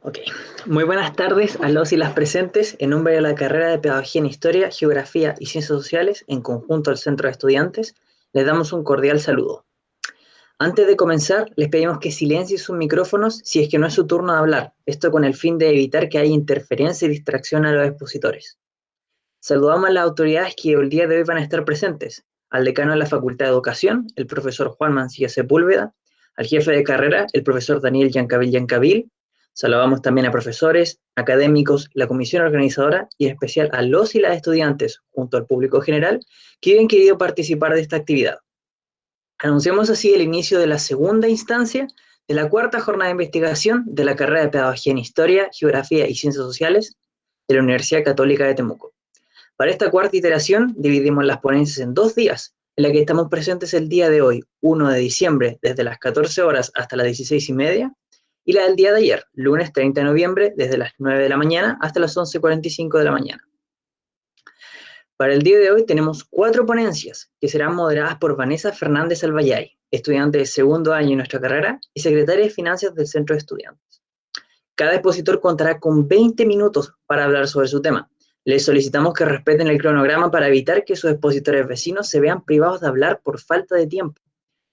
Ok, muy buenas tardes a los y las presentes en nombre de la carrera de Pedagogía en Historia, Geografía y Ciencias Sociales, en conjunto al Centro de Estudiantes, les damos un cordial saludo. Antes de comenzar, les pedimos que silencien sus micrófonos si es que no es su turno de hablar, esto con el fin de evitar que haya interferencia y distracción a los expositores. Saludamos a las autoridades que el día de hoy van a estar presentes, al decano de la Facultad de Educación, el profesor Juan Mancilla Sepúlveda, al jefe de carrera, el profesor Daniel Yancavil. Saludamos también a profesores, académicos, la comisión organizadora y en especial a los y las estudiantes, junto al público general, que han querido participar de esta actividad. Anunciamos así el inicio de la segunda instancia de la cuarta jornada de investigación de la carrera de Pedagogía en Historia, Geografía y Ciencias Sociales de la Universidad Católica de Temuco. Para esta cuarta iteración dividimos las ponencias en 2 días, en la que estamos presentes el día de hoy, 1 de diciembre, desde las 14 horas hasta las 16:30, y la del día de ayer, lunes 30 de noviembre, desde las 9 de la mañana hasta las 11:45 de la mañana. Para el día de hoy tenemos 4 ponencias que serán moderadas por Vanessa Fernández Albayay, estudiante de segundo año en nuestra carrera y secretaria de Finanzas del Centro de Estudiantes. Cada expositor contará con 20 minutos para hablar sobre su tema. Les solicitamos que respeten el cronograma para evitar que sus expositores vecinos se vean privados de hablar por falta de tiempo.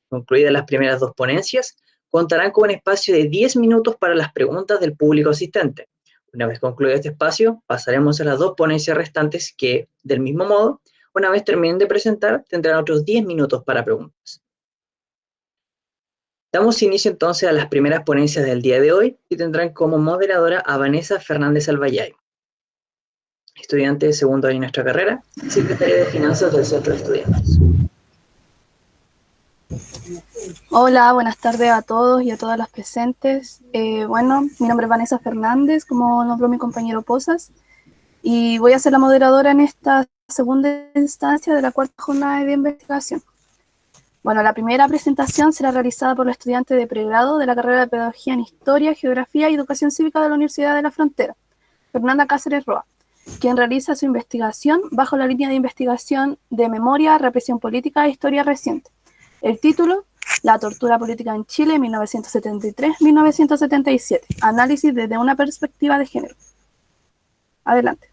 Concluidas las primeras 2 ponencias, contarán con un espacio de 10 minutos para las preguntas del público asistente. Una vez concluido este espacio, pasaremos a las 2 ponencias restantes que, del mismo modo, una vez terminen de presentar, tendrán otros 10 minutos para preguntas. Damos inicio entonces a las primeras ponencias del día de hoy y tendrán como moderadora a Vanessa Fernández Albayay, estudiante de segundo año en nuestra carrera y secretaria de Finanzas del Centro de Estudiantes. Hola, buenas tardes a todos y a todas las presentes. Bueno, mi nombre es Vanessa Fernández, como nombró mi compañero Posas, y voy a ser la moderadora en esta segunda instancia de la cuarta jornada de investigación. Bueno, la primera presentación será realizada por los estudiantes de pregrado de la carrera de Pedagogía en Historia, Geografía y Educación Cívica de la Universidad de la Frontera, Fernanda Cáceres Roa, quien realiza su investigación bajo la línea de investigación de Memoria, Represión Política e Historia Reciente. El título: La tortura política en Chile 1973-1977, análisis desde una perspectiva de género. Adelante.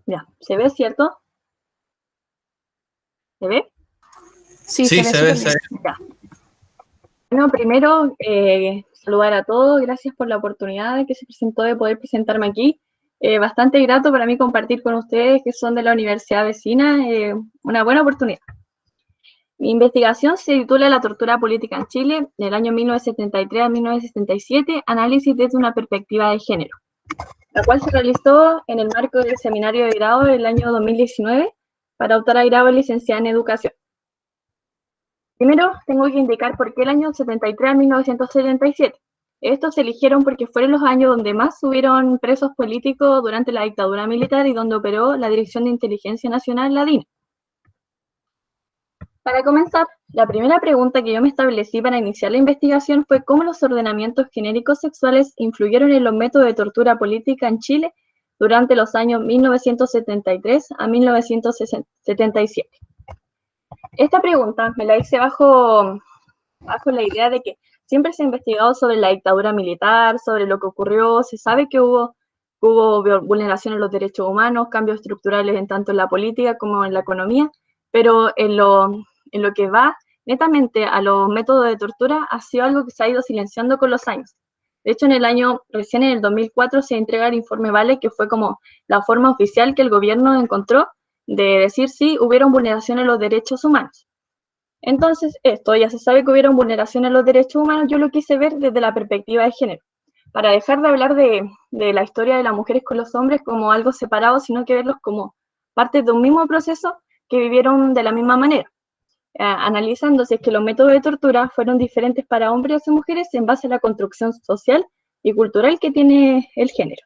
Ya, ¿se ve, cierto? ¿Se ve? Sí, se ve. Ya. Bueno, primero, saludar a todos, gracias por la oportunidad que se presentó de poder presentarme aquí. Bastante grato para mí compartir con ustedes que son de la universidad vecina, una buena oportunidad. Mi investigación se titula La tortura política en Chile, del año 1973 a 1977, análisis desde una perspectiva de género, la cual se realizó en el marco del seminario de grado del año 2019 para optar a grado de licenciada en educación. Primero, tengo que indicar por qué el año 73 a 1977. Estos se eligieron porque fueron los años donde más hubieron presos políticos durante la dictadura militar y donde operó la Dirección de Inteligencia Nacional, la DINA. Para comenzar, la primera pregunta que yo me establecí para iniciar la investigación fue cómo los ordenamientos genéricos sexuales influyeron en los métodos de tortura política en Chile durante los años 1973 a 1977. Esta pregunta me la hice bajo la idea de que siempre se ha investigado sobre la dictadura militar, sobre lo que ocurrió, se sabe que hubo vulneraciones de los derechos humanos, cambios estructurales en tanto en la política como en la economía, pero en lo que va netamente a los métodos de tortura ha sido algo que se ha ido silenciando con los años. De hecho, recién en el 2004 se entrega el informe Vale, que fue como la forma oficial que el gobierno encontró de decir sí, hubieron vulneraciones de los derechos humanos. Entonces, esto ya se sabe que hubieron vulneraciones de los derechos humanos, yo lo quise ver desde la perspectiva de género, para dejar de hablar de la historia de las mujeres con los hombres como algo separado, sino que verlos como parte de un mismo proceso que vivieron de la misma manera, analizando si es que los métodos de tortura fueron diferentes para hombres y mujeres en base a la construcción social y cultural que tiene el género.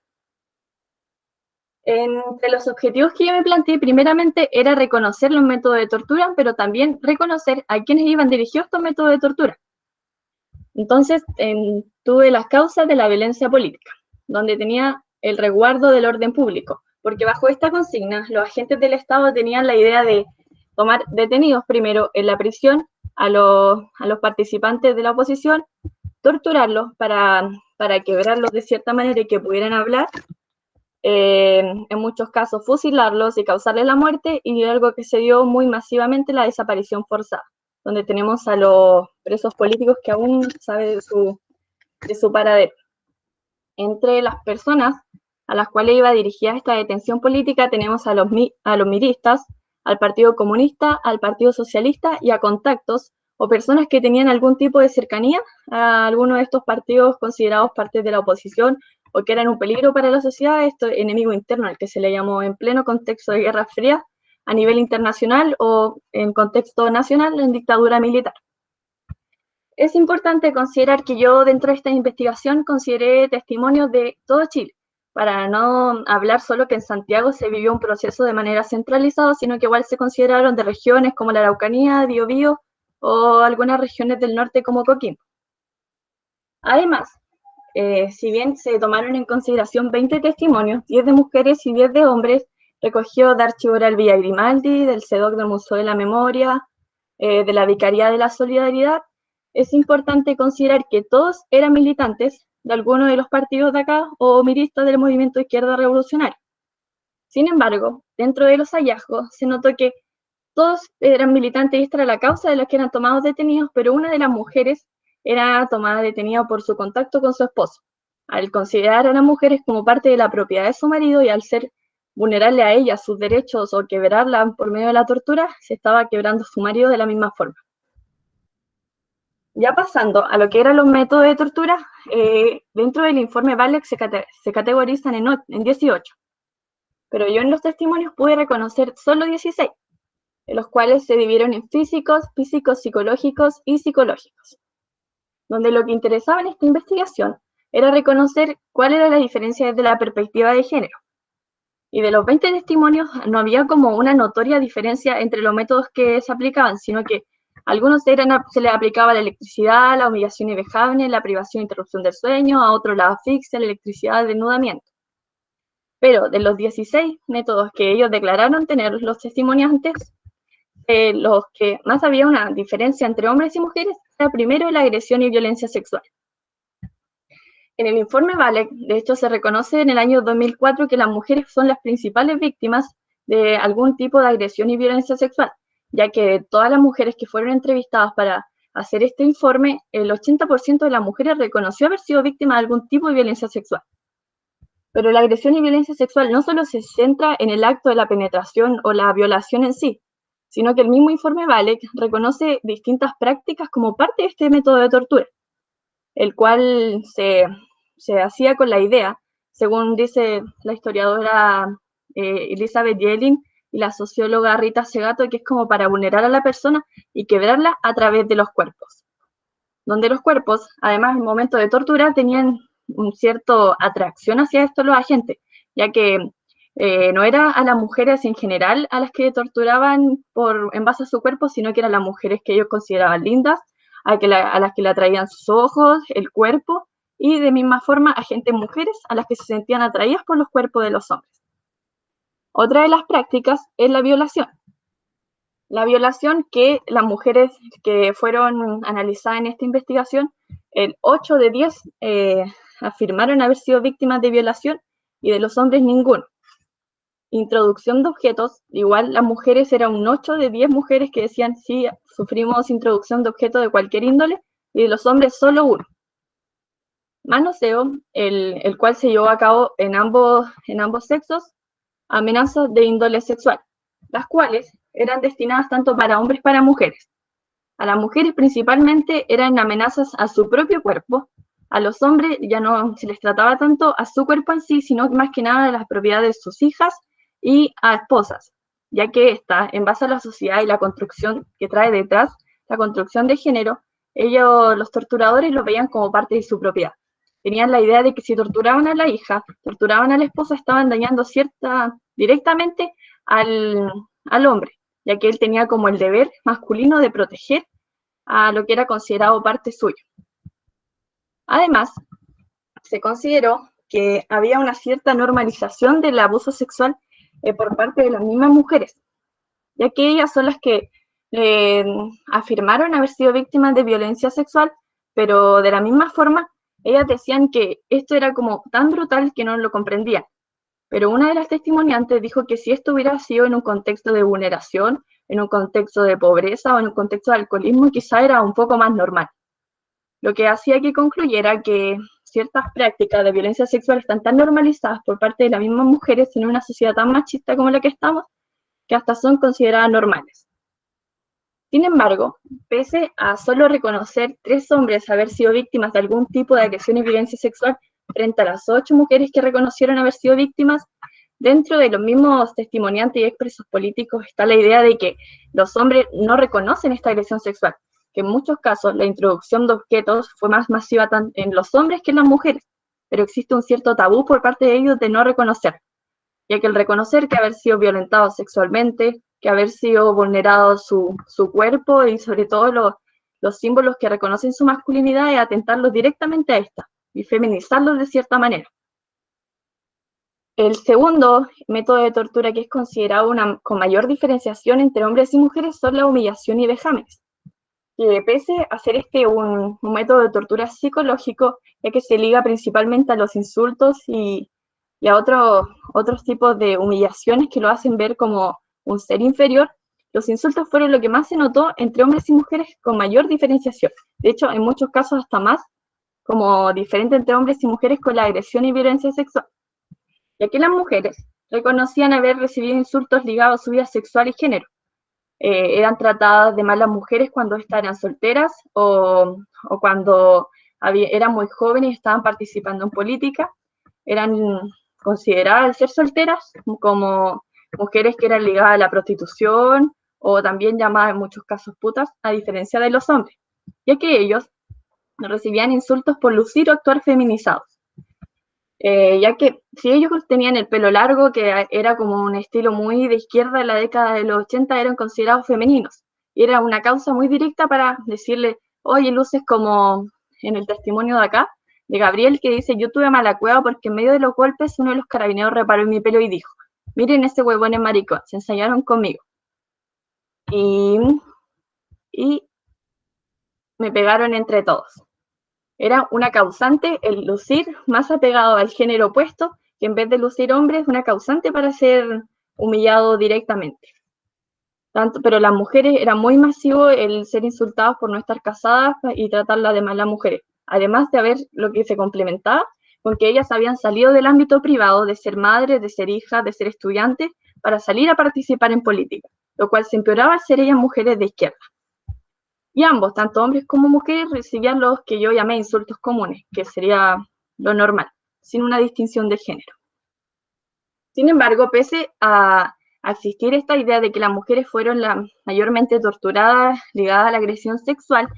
Entre los objetivos que yo me planteé, primeramente, era reconocer los métodos de tortura, pero también reconocer a quienes iban dirigidos estos métodos de tortura. Entonces, tuve las causas de la violencia política, donde tenía el resguardo del orden público, porque bajo esta consigna los agentes del Estado tenían la idea de tomar detenidos primero en la prisión a los participantes de la oposición, torturarlos para quebrarlos de cierta manera y que pudieran hablar, en muchos casos fusilarlos y causarles la muerte, y algo que se dio muy masivamente, la desaparición forzada, donde tenemos a los presos políticos que aún no se sabe de su paradero. Entre las personas a las cuales iba dirigida esta detención política tenemos a los miristas, al Partido Comunista, al Partido Socialista y a contactos o personas que tenían algún tipo de cercanía a alguno de estos partidos considerados parte de la oposición o que eran un peligro para la sociedad, esto enemigo interno, al que se le llamó en pleno contexto de Guerra Fría a nivel internacional o en contexto nacional en dictadura militar. Es importante considerar que yo dentro de esta investigación consideré testimonios de todo Chile, para no hablar solo que en Santiago se vivió un proceso de manera centralizada, sino que igual se consideraron de regiones como la Araucanía, Biobío o algunas regiones del norte como Coquimbo. Además, si bien se tomaron en consideración 20 testimonios, 10 de mujeres y 10 de hombres, recogió de Archivo Oral Villa Grimaldi, del CEDOC del Museo de la Memoria, de la Vicaría de la Solidaridad, es importante considerar que todos eran militantes de alguno de los partidos de acá o miristas del movimiento Izquierda Revolucionaria. Sin embargo, dentro de los hallazgos se notó que todos eran militantes y esta era la causa de los que eran tomados detenidos, pero una de las mujeres era tomada detenida por su contacto con su esposo. Al considerar a las mujeres como parte de la propiedad de su marido y al ser vulnerarle a ella sus derechos o quebrarla por medio de la tortura, se estaba quebrando su marido de la misma forma. Ya pasando a lo que eran los métodos de tortura, dentro del informe Valek se categorizan en 18, pero yo en los testimonios pude reconocer solo 16, de los cuales se dividieron en físicos, psicológicos y psicológicos, donde lo que interesaba en esta investigación era reconocer cuál era la diferencia desde la perspectiva de género. Y de los 20 testimonios no había como una notoria diferencia entre los métodos que se aplicaban, sino que a algunos se les aplicaba la electricidad, la humillación y vejamen, la privación e interrupción del sueño, a otros la asfixia, la electricidad, el desnudamiento. Pero de los 16 métodos que ellos declararon tener los testimoniantes, los que más había una diferencia entre hombres y mujeres era primero la agresión y violencia sexual. En el informe Valek, de hecho, se reconoce en el año 2004 que las mujeres son las principales víctimas de algún tipo de agresión y violencia sexual, ya que todas las mujeres que fueron entrevistadas para hacer este informe, el 80% de las mujeres reconoció haber sido víctima de algún tipo de violencia sexual. Pero la agresión y violencia sexual no solo se centra en el acto de la penetración o la violación en sí, sino que el mismo informe Valek reconoce distintas prácticas como parte de este método de tortura, el cual se hacía con la idea, según dice la historiadora Elizabeth Yelin y la socióloga Rita Segato, que es como para vulnerar a la persona y quebrarla a través de los cuerpos, donde los cuerpos, además, en momento de tortura, tenían un cierto atracción hacia esto los agentes, ya que no era a las mujeres en general a las que torturaban en base a su cuerpo, sino que eran las mujeres que ellos consideraban lindas, a las que le atraían sus ojos, el cuerpo, y de misma forma a gente mujeres a las que se sentían atraídas por los cuerpos de los hombres. Otra de las prácticas es la violación. La violación que las mujeres que fueron analizadas en esta investigación, el 8 de 10 afirmaron haber sido víctimas de violación y de los hombres ninguno. Introducción de objetos, igual las mujeres eran un 8 de 10 mujeres que decían sí, sufrimos introducción de objetos de cualquier índole, y de los hombres solo uno. Manoseo, el cual se llevó a cabo en ambos sexos, amenazas de índole sexual, las cuales eran destinadas tanto para hombres como para mujeres. A las mujeres principalmente eran amenazas a su propio cuerpo, a los hombres ya no se les trataba tanto a su cuerpo en sí, sino más que nada a las propiedades de sus hijas y a esposas, ya que esta, en base a la sociedad y la construcción que trae detrás, la construcción de género, ellos, los torturadores, lo veían como parte de su propiedad. Tenían la idea de que si torturaban a la hija, torturaban a la esposa, estaban dañando directamente al hombre, ya que él tenía como el deber masculino de proteger a lo que era considerado parte suyo. Además, se consideró que había una cierta normalización del abuso sexual por parte de las mismas mujeres, ya que ellas son las que afirmaron haber sido víctimas de violencia sexual, pero de la misma forma, ellas decían que esto era como tan brutal que no lo comprendían. Pero una de las testimoniantes dijo que si esto hubiera sido en un contexto de vulneración, en un contexto de pobreza o en un contexto de alcoholismo, quizá era un poco más normal. Lo que hacía que concluyera que ciertas prácticas de violencia sexual están tan normalizadas por parte de las mismas mujeres en una sociedad tan machista como la que estamos, que hasta son consideradas normales. Sin embargo, pese a solo reconocer 3 hombres haber sido víctimas de algún tipo de agresión y violencia sexual frente a las 8 mujeres que reconocieron haber sido víctimas, dentro de los mismos testimoniantes y expresos políticos está la idea de que los hombres no reconocen esta agresión sexual, que en muchos casos la introducción de objetos fue más masiva en los hombres que en las mujeres, pero existe un cierto tabú por parte de ellos de no reconocer, ya que el reconocer que haber sido violentado sexualmente, que haber sido vulnerado su cuerpo y sobre todo los símbolos que reconocen su masculinidad es atentarlos directamente a esta y feminizarlos de cierta manera. El segundo método de tortura que es considerado con mayor diferenciación entre hombres y mujeres son la humillación y vejámenes, que pese a ser un método de tortura psicológico, ya que se liga principalmente a los insultos y a otros tipos de humillaciones que lo hacen ver como un ser inferior, los insultos fueron lo que más se notó entre hombres y mujeres con mayor diferenciación. De hecho, en muchos casos hasta más como diferente entre hombres y mujeres con la agresión y violencia sexual, ya que las mujeres reconocían haber recibido insultos ligados a su vida sexual y género. Eran tratadas de malas mujeres cuando eran solteras o cuando eran muy jóvenes y estaban participando en política. Eran consideradas, al ser solteras, como mujeres que eran ligadas a la prostitución o también llamadas en muchos casos putas, a diferencia de los hombres, ya que ellos recibían insultos por lucir o actuar feminizados. Ya que si ellos tenían el pelo largo, que era como un estilo muy de izquierda en la década de los 80, eran considerados femeninos. Y era una causa muy directa para decirle, oye, luces como en el testimonio de acá, de Gabriel, que dice, yo tuve mala cueva porque en medio de los golpes uno de los carabineros reparó en mi pelo y dijo, miren ese huevón es maricón, se ensañaron conmigo. Y me pegaron entre todos. Era una causante el lucir más apegado al género opuesto, que en vez de lucir hombres, una causante para ser humillado directamente. Pero las mujeres era muy masivo el ser insultadas por no estar casadas y tratarlas de malas mujeres. Además de haber lo que se complementaba con que ellas habían salido del ámbito privado, de ser madres, de ser hijas, de ser estudiantes, para salir a participar en política, lo cual se empeoraba al ser ellas mujeres de izquierda. Y ambos, tanto hombres como mujeres, recibían los que yo llamé insultos comunes, que sería lo normal, sin una distinción de género. Sin embargo, pese a existir esta idea de que las mujeres fueron mayormente torturadas, ligadas a la agresión sexual,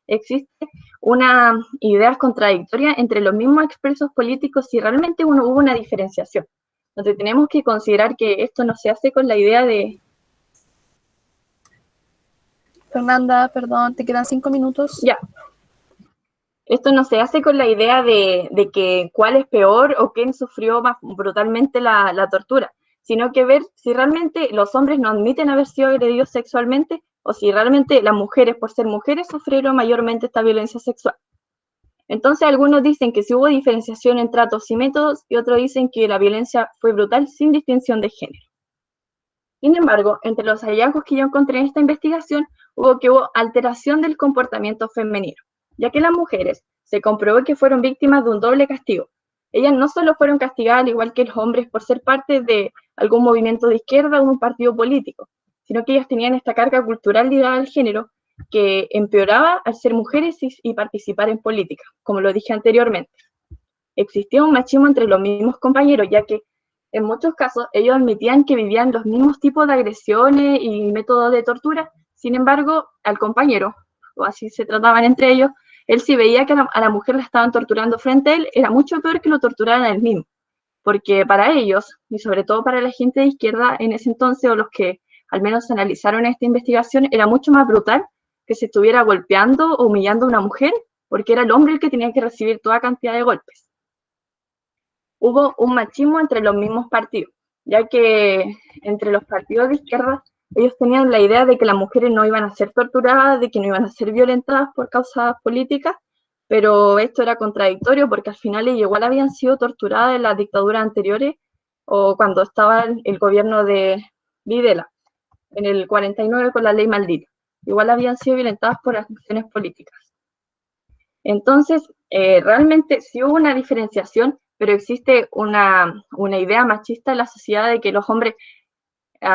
existe una idea contradictoria entre los mismos expresos políticos si realmente hubo una diferenciación. Entonces tenemos que considerar que esto no se hace con la idea de... Fernanda, perdón, te quedan 5 minutos. Ya. Esto no se hace con la idea de que cuál es peor o quién sufrió más brutalmente la tortura, sino que ver si realmente los hombres no admiten haber sido agredidos sexualmente o si realmente las mujeres, por ser mujeres, sufrieron mayormente esta violencia sexual. Entonces algunos dicen que sí hubo diferenciación en tratos y métodos y otros dicen que la violencia fue brutal sin distinción de género. Sin embargo, entre los hallazgos que yo encontré en esta investigación, hubo alteración del comportamiento femenino, ya que las mujeres se comprobó que fueron víctimas de un doble castigo. Ellas no solo fueron castigadas al igual que los hombres por ser parte de algún movimiento de izquierda o un partido político, sino que ellas tenían esta carga cultural ligada al género que empeoraba al ser mujeres y participar en política, como lo dije anteriormente. Existía un machismo entre los mismos compañeros, ya que en muchos casos ellos admitían que vivían los mismos tipos de agresiones y métodos de tortura. Sin embargo, al compañero, o así se trataban entre ellos, él si veía que a la mujer la estaban torturando frente a él, era mucho peor que lo torturaran a él mismo, porque para ellos, y sobre todo para la gente de izquierda en ese entonces, o los que al menos analizaron esta investigación, era mucho más brutal que se estuviera golpeando o humillando a una mujer, porque era el hombre el que tenía que recibir toda cantidad de golpes. hubo un machismo entre los mismos partidos, ya que entre los partidos de izquierda ellos tenían la idea de que las mujeres no iban a ser torturadas, de que no iban a ser violentadas por causas políticas, pero esto era contradictorio porque al final ellos igual habían sido torturadas en las dictaduras anteriores o cuando estaba el gobierno de Videla, en el 49 con la ley maldita. Igual habían sido violentadas por acciones políticas. Entonces, realmente sí hubo una diferenciación, pero existe una idea machista en la sociedad de que los hombres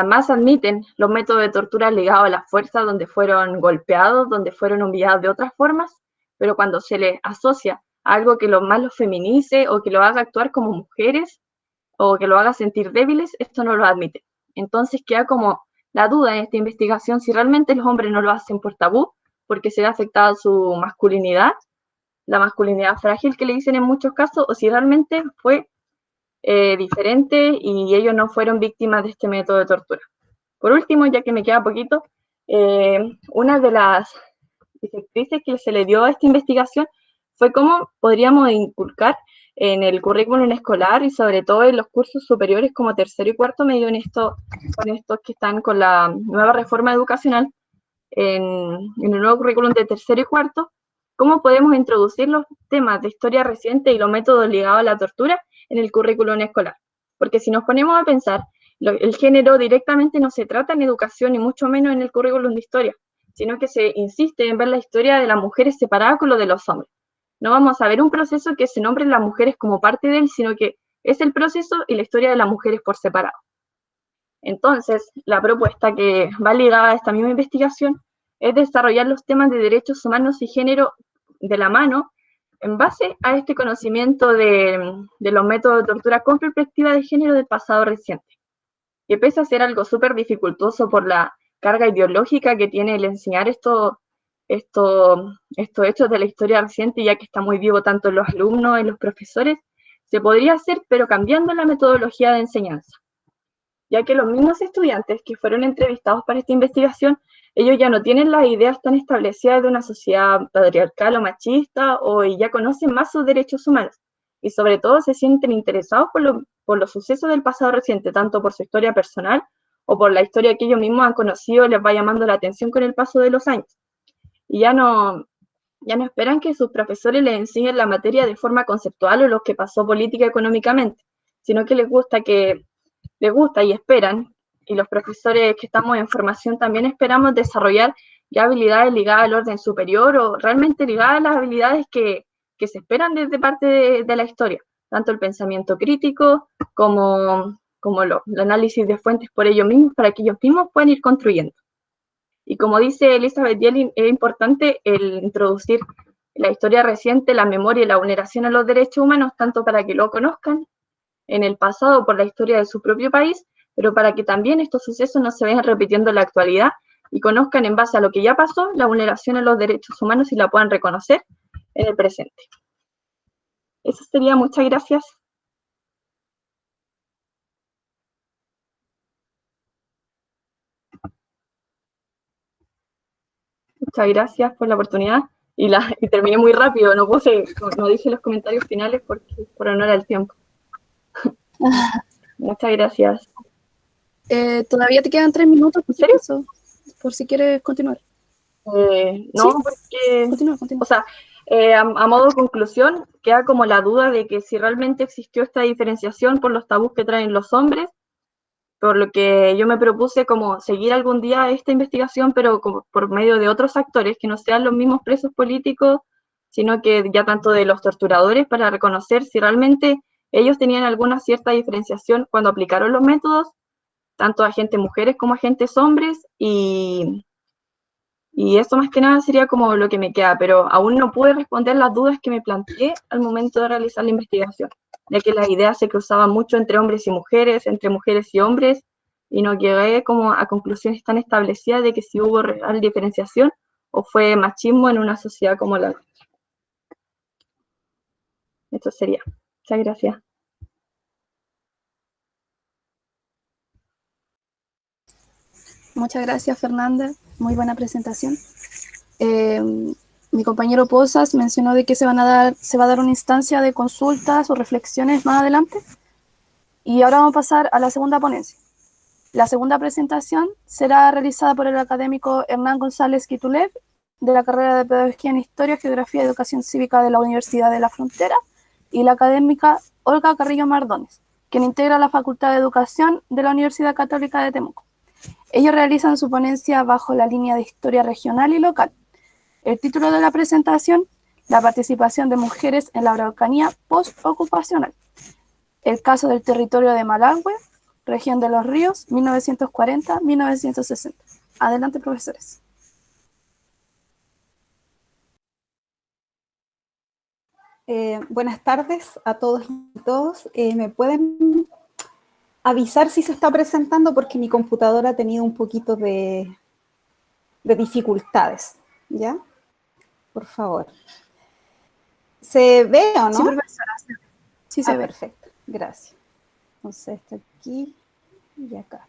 más admiten los métodos de tortura ligados a la fuerza, donde fueron golpeados, donde fueron humillados de otras formas, pero cuando se les asocia a algo que los más los feminice o que lo haga actuar como mujeres o que lo haga sentir débiles, esto no lo admite. Entonces queda como la duda en esta investigación si realmente los hombres no lo hacen por tabú, porque se ve afectada su masculinidad, la masculinidad frágil que le dicen en muchos casos, o si realmente fue diferente y ellos no fueron víctimas de este método de tortura. Por último, ya que me queda poquito, una de las directrices que se le dio a esta investigación fue cómo podríamos inculcar en el currículum escolar y sobre todo en los cursos superiores como tercero y cuarto medio con estos que están con la nueva reforma educacional en el nuevo currículum de tercero y cuarto, cómo podemos introducir los temas de historia reciente y los métodos ligados a la tortura en el currículum escolar. Porque si nos ponemos a pensar, el género directamente no se trata en educación, ni mucho menos en el currículum de historia, sino que se insiste en ver la historia de las mujeres separada con lo de los hombres. No vamos a ver un proceso que se nombre las mujeres como parte de él, sino que es el proceso y la historia de las mujeres por separado. Entonces, la propuesta que va ligada a esta misma investigación es desarrollar los temas de derechos humanos y género de la mano en base a este conocimiento de los métodos de tortura con perspectiva de género del pasado reciente, que pese a ser algo súper dificultoso por la carga ideológica que tiene el enseñar estos hechos de la historia reciente, ya que está muy vivo tanto en los alumnos, en los profesores, se podría hacer, pero cambiando la metodología de enseñanza, ya que los mismos estudiantes que fueron entrevistados para esta investigación, ellos ya no tienen las ideas tan establecidas de una sociedad patriarcal o machista, o ya conocen más sus derechos humanos, y sobre todo se sienten interesados por los sucesos del pasado reciente, tanto por su historia personal o por la historia que ellos mismos han conocido, les va llamando la atención con el paso de los años. Y ya no esperan que sus profesores les enseñen la materia de forma conceptual o lo que pasó política económicamente, sino que les gusta y esperan, y los profesores que estamos en formación también esperamos desarrollar ya habilidades ligadas al orden superior o realmente ligadas a las habilidades que se esperan desde parte de la historia, tanto el pensamiento crítico como el análisis de fuentes por ellos mismos, para que ellos mismos puedan ir construyendo. Y como dice Elizabeth Yelin, es importante el introducir la historia reciente, la memoria y la vulneración a los derechos humanos, tanto para que lo conozcan en el pasado por la historia de su propio país, pero para que también estos sucesos no se vayan repitiendo en la actualidad y conozcan en base a lo que ya pasó la vulneración a los derechos humanos y la puedan reconocer en el presente. Eso sería, muchas gracias. Muchas gracias por la oportunidad y terminé muy rápido, no dije los comentarios finales por honor al tiempo. Muchas gracias. Todavía te quedan 3 minutos. ¿En serio? Por si quieres continuar. No, ¿Sí? porque, Continúa. o sea, a modo de conclusión, queda como la duda de que si realmente existió esta diferenciación por los tabús que traen los hombres, por lo que yo me propuse como seguir algún día esta investigación, pero como por medio de otros actores que no sean los mismos presos políticos, sino que ya tanto de los torturadores, para reconocer si realmente ellos tenían alguna cierta diferenciación cuando aplicaron los métodos, tanto agentes mujeres como agentes hombres, y eso más que nada sería como lo que me queda, pero aún no pude responder las dudas que me planteé al momento de realizar la investigación, ya que las ideas se cruzaban mucho entre hombres y mujeres, entre mujeres y hombres, y no llegué como a conclusiones tan establecidas de que si hubo real diferenciación o fue machismo en una sociedad como la nuestra. Esto sería. Muchas gracias. Muchas gracias, Fernanda. Muy buena presentación. mi compañero Posas mencionó de que se va a dar una instancia de consultas o reflexiones más adelante. Y ahora vamos a pasar a la segunda ponencia. La segunda presentación será realizada por el académico Hernán González Quitulev, de la carrera de Pedagogía en Historia, Geografía y Educación Cívica de la Universidad de la Frontera, y la académica Olga Carrillo Mardones, quien integra la Facultad de Educación de la Universidad Católica de Temuco. Ellos realizan su ponencia bajo la línea de Historia Regional y Local. El título de la presentación: la participación de mujeres en la Araucanía post-ocupacional. El caso del territorio de Malargüe, región de los ríos, 1940-1960. Adelante, profesores. Buenas tardes a todos y todas. ¿Me pueden avisar si se está presentando? Porque mi computadora ha tenido un poquito de dificultades, ¿ya? Por favor. ¿Se ve o no? Sí, profesora. Sí, se ve. Perfecto. Gracias. Entonces, está aquí y acá.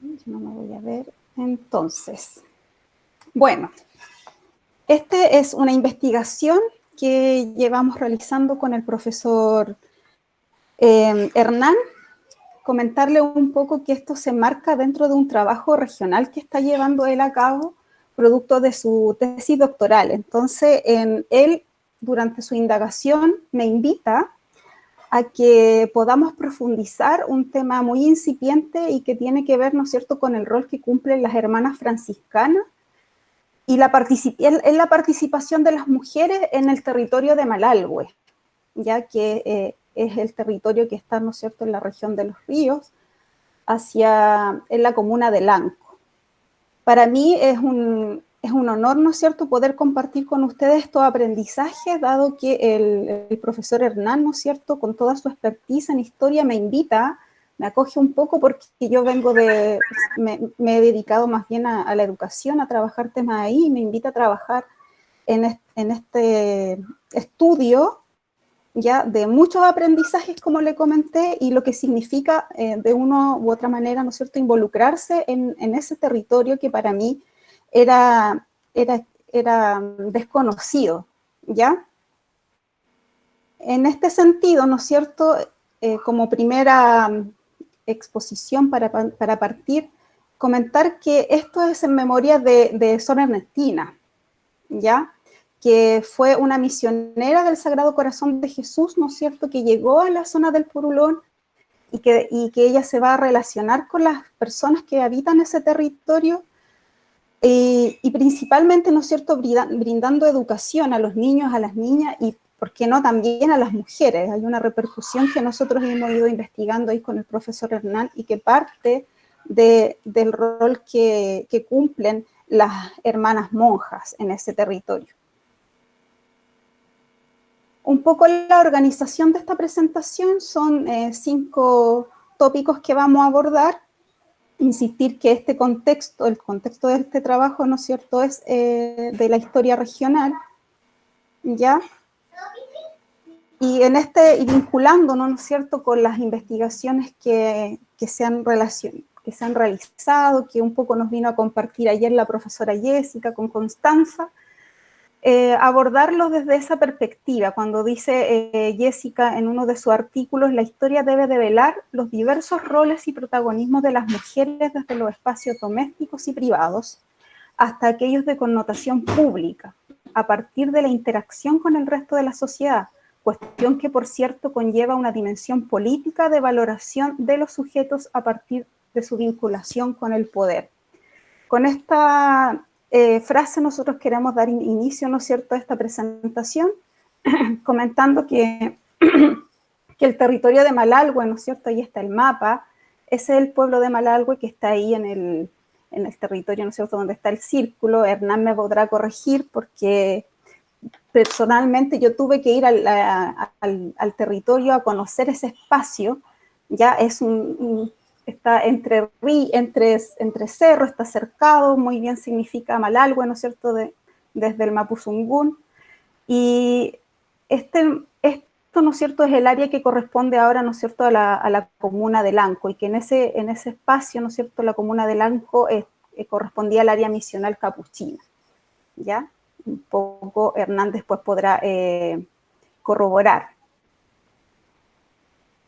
Yo no me voy a ver. Entonces, bueno, esta es una investigación que llevamos realizando con el profesor Hernán. Comentarle un poco que esto se enmarca dentro de un trabajo regional que está llevando él a cabo, producto de su tesis doctoral. Entonces, él, durante su indagación, me invita a que podamos profundizar un tema muy incipiente y que tiene que ver, ¿no es cierto?, con el rol que cumplen las hermanas franciscanas y la participación de las mujeres en el territorio de Malargüe, ya que es el territorio que está, ¿no es cierto?, en la región de los ríos, en la comuna de Lanco. Para mí es un honor, ¿no es cierto?, poder compartir con ustedes estos aprendizajes, dado que el profesor Hernán, ¿no es cierto?, con toda su expertise en historia me invita, me acoge un poco porque yo me he dedicado más bien a la educación, a trabajar temas ahí, y me invita a trabajar en este estudio, ya de muchos aprendizajes, como le comenté, y lo que significa de una u otra manera, ¿no es cierto?, involucrarse en ese territorio que para mí era desconocido, ¿ya? En este sentido, ¿no es cierto?, como primera exposición para partir, comentar que esto es en memoria de Sor Ernestina, ¿ya?, que fue una misionera del Sagrado Corazón de Jesús, ¿no es cierto?, que llegó a la zona del Purulón y que ella se va a relacionar con las personas que habitan ese territorio y principalmente, ¿no es cierto?, brindando educación a los niños, a las niñas y, ¿por qué no?, también a las mujeres. Hay una repercusión que nosotros hemos ido investigando ahí con el profesor Hernán y que parte del rol que cumplen las hermanas monjas en ese territorio. Un poco la organización de esta presentación son 5 tópicos que vamos a abordar. Insistir que el contexto de este trabajo, ¿no es cierto?, es de la historia regional, ¿ya? Y vinculándonos, ¿no es cierto?, con las investigaciones que se han realizado, que un poco nos vino a compartir ayer la profesora Jessica con Constanza, abordarlo desde esa perspectiva, cuando dice Jessica en uno de sus artículos: la historia debe develar los diversos roles y protagonismos de las mujeres desde los espacios domésticos y privados hasta aquellos de connotación pública, a partir de la interacción con el resto de la sociedad, cuestión que, por cierto, conlleva una dimensión política de valoración de los sujetos a partir de su vinculación con el poder. Con esta frase nosotros queremos dar inicio, ¿no es cierto?, a esta presentación, comentando que el territorio de Malargüe, ¿no es cierto?, ahí está el mapa, ese es el pueblo de Malargüe que está ahí en el territorio, ¿no es cierto?, donde está el círculo. Hernán me podrá corregir porque personalmente yo tuve que ir al territorio a conocer ese espacio, ya está entre cerro, está cercado, muy bien significa Malargüe, ¿no es cierto?, desde el Mapuzungún, y esto, ¿no es cierto?, es el área que corresponde ahora, ¿no es cierto?, a la comuna de Lanco, y que en ese espacio, ¿no es cierto?, la comuna de Lanco correspondía al área misional capuchina, ¿ya? un poco Hernán después podrá corroborar.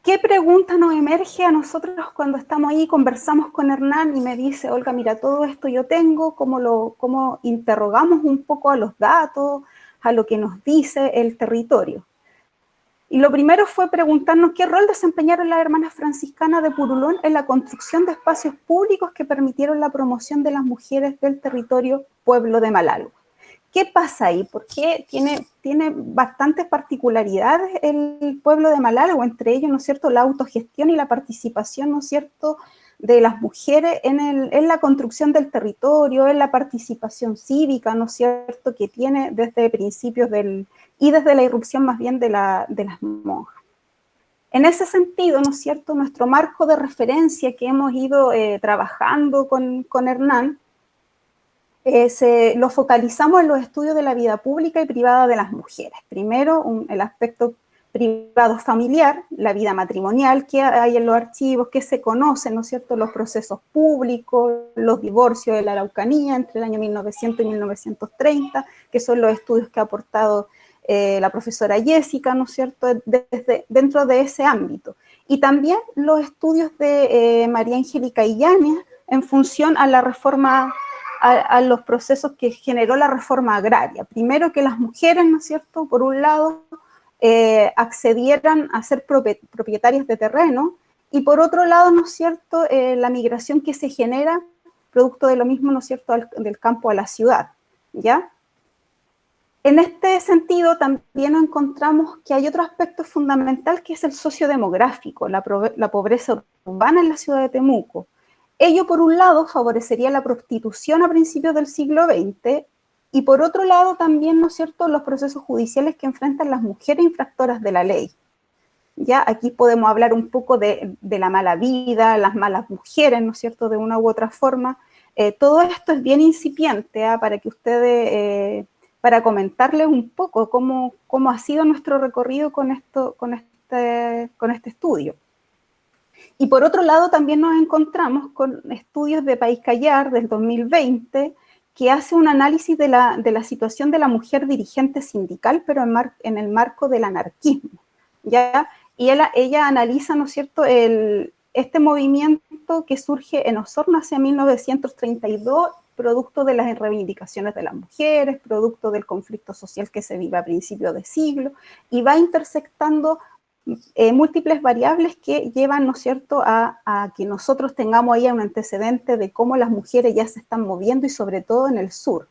¿Qué pregunta nos emerge a nosotros cuando estamos ahí, conversamos con Hernán y me dice, Olga, mira, todo esto yo tengo, cómo interrogamos un poco a los datos, a lo que nos dice el territorio? Y lo primero fue preguntarnos qué rol desempeñaron las hermanas franciscanas de Purulón en la construcción de espacios públicos que permitieron la promoción de las mujeres del territorio pueblo de Malalgua. ¿Qué pasa ahí? Porque tiene bastantes particularidades el pueblo de Malalgua, entre ellos, ¿no es cierto?, la autogestión y la participación, ¿no es cierto?, de las mujeres en la construcción del territorio, en la participación cívica, ¿no es cierto?, que tiene desde principios y desde la irrupción más bien de las monjas. En ese sentido, ¿no es cierto?, nuestro marco de referencia que hemos ido trabajando con Hernán, lo focalizamos en los estudios de la vida pública y privada de las mujeres. Primero, el aspecto privado familiar, la vida matrimonial que hay en los archivos, que se conocen, ¿no es cierto?, los procesos públicos, los divorcios de la Araucanía entre el año 1900 y 1930, que son los estudios que ha aportado la profesora Jessica, ¿no es cierto?, dentro de ese ámbito. Y también los estudios de María Angélica Illanes en función a la reforma, a los procesos que generó la reforma agraria. Primero que las mujeres, ¿no es cierto?, por un lado, accedieran a ser propietarias de terreno, y por otro lado, ¿no es cierto?, la migración que se genera producto de lo mismo, ¿no es cierto?, del campo a la ciudad, ¿ya? En este sentido, también encontramos que hay otro aspecto fundamental que es el sociodemográfico, la pobreza urbana en la ciudad de Temuco. Ello, por un lado, favorecería la prostitución a principios del siglo XX, y por otro lado también, ¿no es cierto?, los procesos judiciales que enfrentan las mujeres infractoras de la ley. Ya aquí podemos hablar un poco de la mala vida, las malas mujeres, ¿no es cierto?, de una u otra forma. Todo esto es bien incipiente, para que ustedes, para comentarles un poco cómo ha sido nuestro recorrido con este estudio. Y por otro lado, también nos encontramos con estudios de País Callar del 2020, que hace un análisis de la situación de la mujer dirigente sindical, pero en el marco del anarquismo, ¿ya? Y ella analiza, ¿no es cierto?, este movimiento que surge en Osorno hacia 1932, producto de las reivindicaciones de las mujeres, producto del conflicto social que se vive a principios de siglo, y va intersectando múltiples variables que llevan, ¿no es cierto?, a que nosotros tengamos ahí un antecedente de cómo las mujeres ya se están moviendo, y sobre todo en el sur.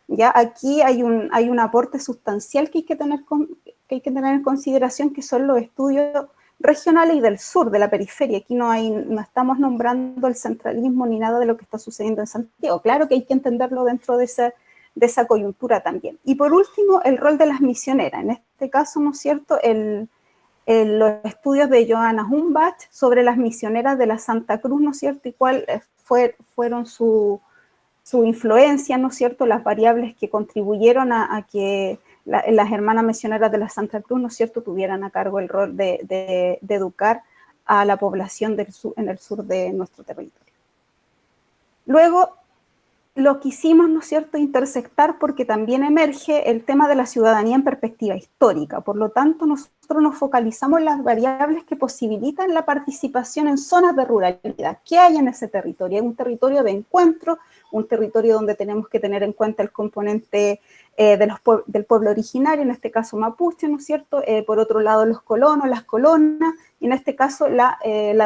Ya aquí hay un aporte sustancial que hay que tener en consideración, que son los estudios regionales y del sur, de la periferia. Aquí no estamos nombrando el centralismo ni nada de lo que está sucediendo en Santiago. Claro que hay que entenderlo dentro de esa coyuntura también. Y por último, el rol de las misioneras. En este caso, ¿no es cierto?, los estudios de Johanna Humbach sobre las misioneras de la Santa Cruz, ¿no es cierto?, y cuál fueron su influencia, ¿no es cierto?, las variables que contribuyeron a que las hermanas misioneras de la Santa Cruz, ¿no es cierto?, tuvieran a cargo el rol de educar a la población en el sur de nuestro territorio. Luego, lo quisimos, ¿no es cierto?, intersectar porque también emerge el tema de la ciudadanía en perspectiva histórica. Por lo tanto, nosotros nos focalizamos en las variables que posibilitan la participación en zonas de ruralidad. ¿Qué hay en ese territorio? Es un territorio de encuentro, un territorio donde tenemos que tener en cuenta el componente del pueblo originario, en este caso mapuche, ¿no es cierto? Por otro lado, los colonos, las colonas, y en este caso la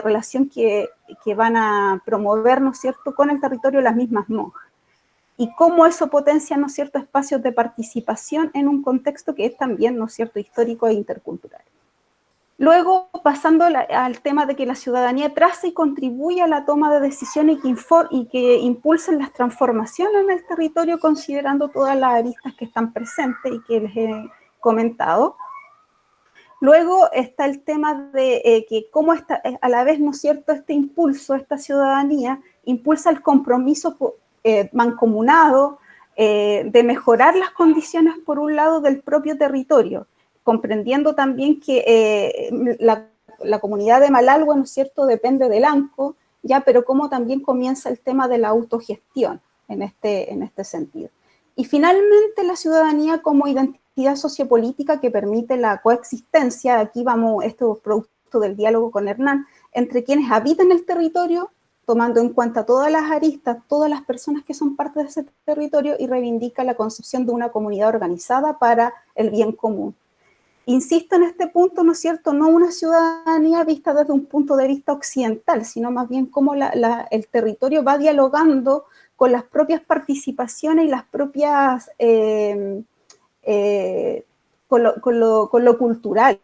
relación que van a promover, ¿no es cierto?, con el territorio las mismas monjas. Y cómo eso potencia, ¿no es cierto?, espacios de participación en un contexto que es también, ¿no es cierto?, histórico e intercultural. Luego, pasando al tema de que la ciudadanía trace y contribuye a la toma de decisiones y que impulsen las transformaciones en el territorio, considerando todas las aristas que están presentes y que les he comentado. Luego está el tema de que cómo a la vez, ¿no es cierto?, este impulso, esta ciudadanía, impulsa el compromiso mancomunado de mejorar las condiciones, por un lado, del propio territorio, comprendiendo también que la comunidad de Malalgua, ¿no es cierto?, depende del ANCO, ya, pero cómo también comienza el tema de la autogestión en este sentido. Y finalmente la ciudadanía como identidad sociopolítica que permite la coexistencia, aquí vamos, esto es producto del diálogo con Hernán, entre quienes habitan el territorio, tomando en cuenta todas las aristas, todas las personas que son parte de ese territorio, y reivindica la concepción de una comunidad organizada para el bien común. Insisto en este punto, ¿no es cierto?, no una ciudadanía vista desde un punto de vista occidental, sino más bien cómo el territorio va dialogando con las propias participaciones y las propias, con lo cultural,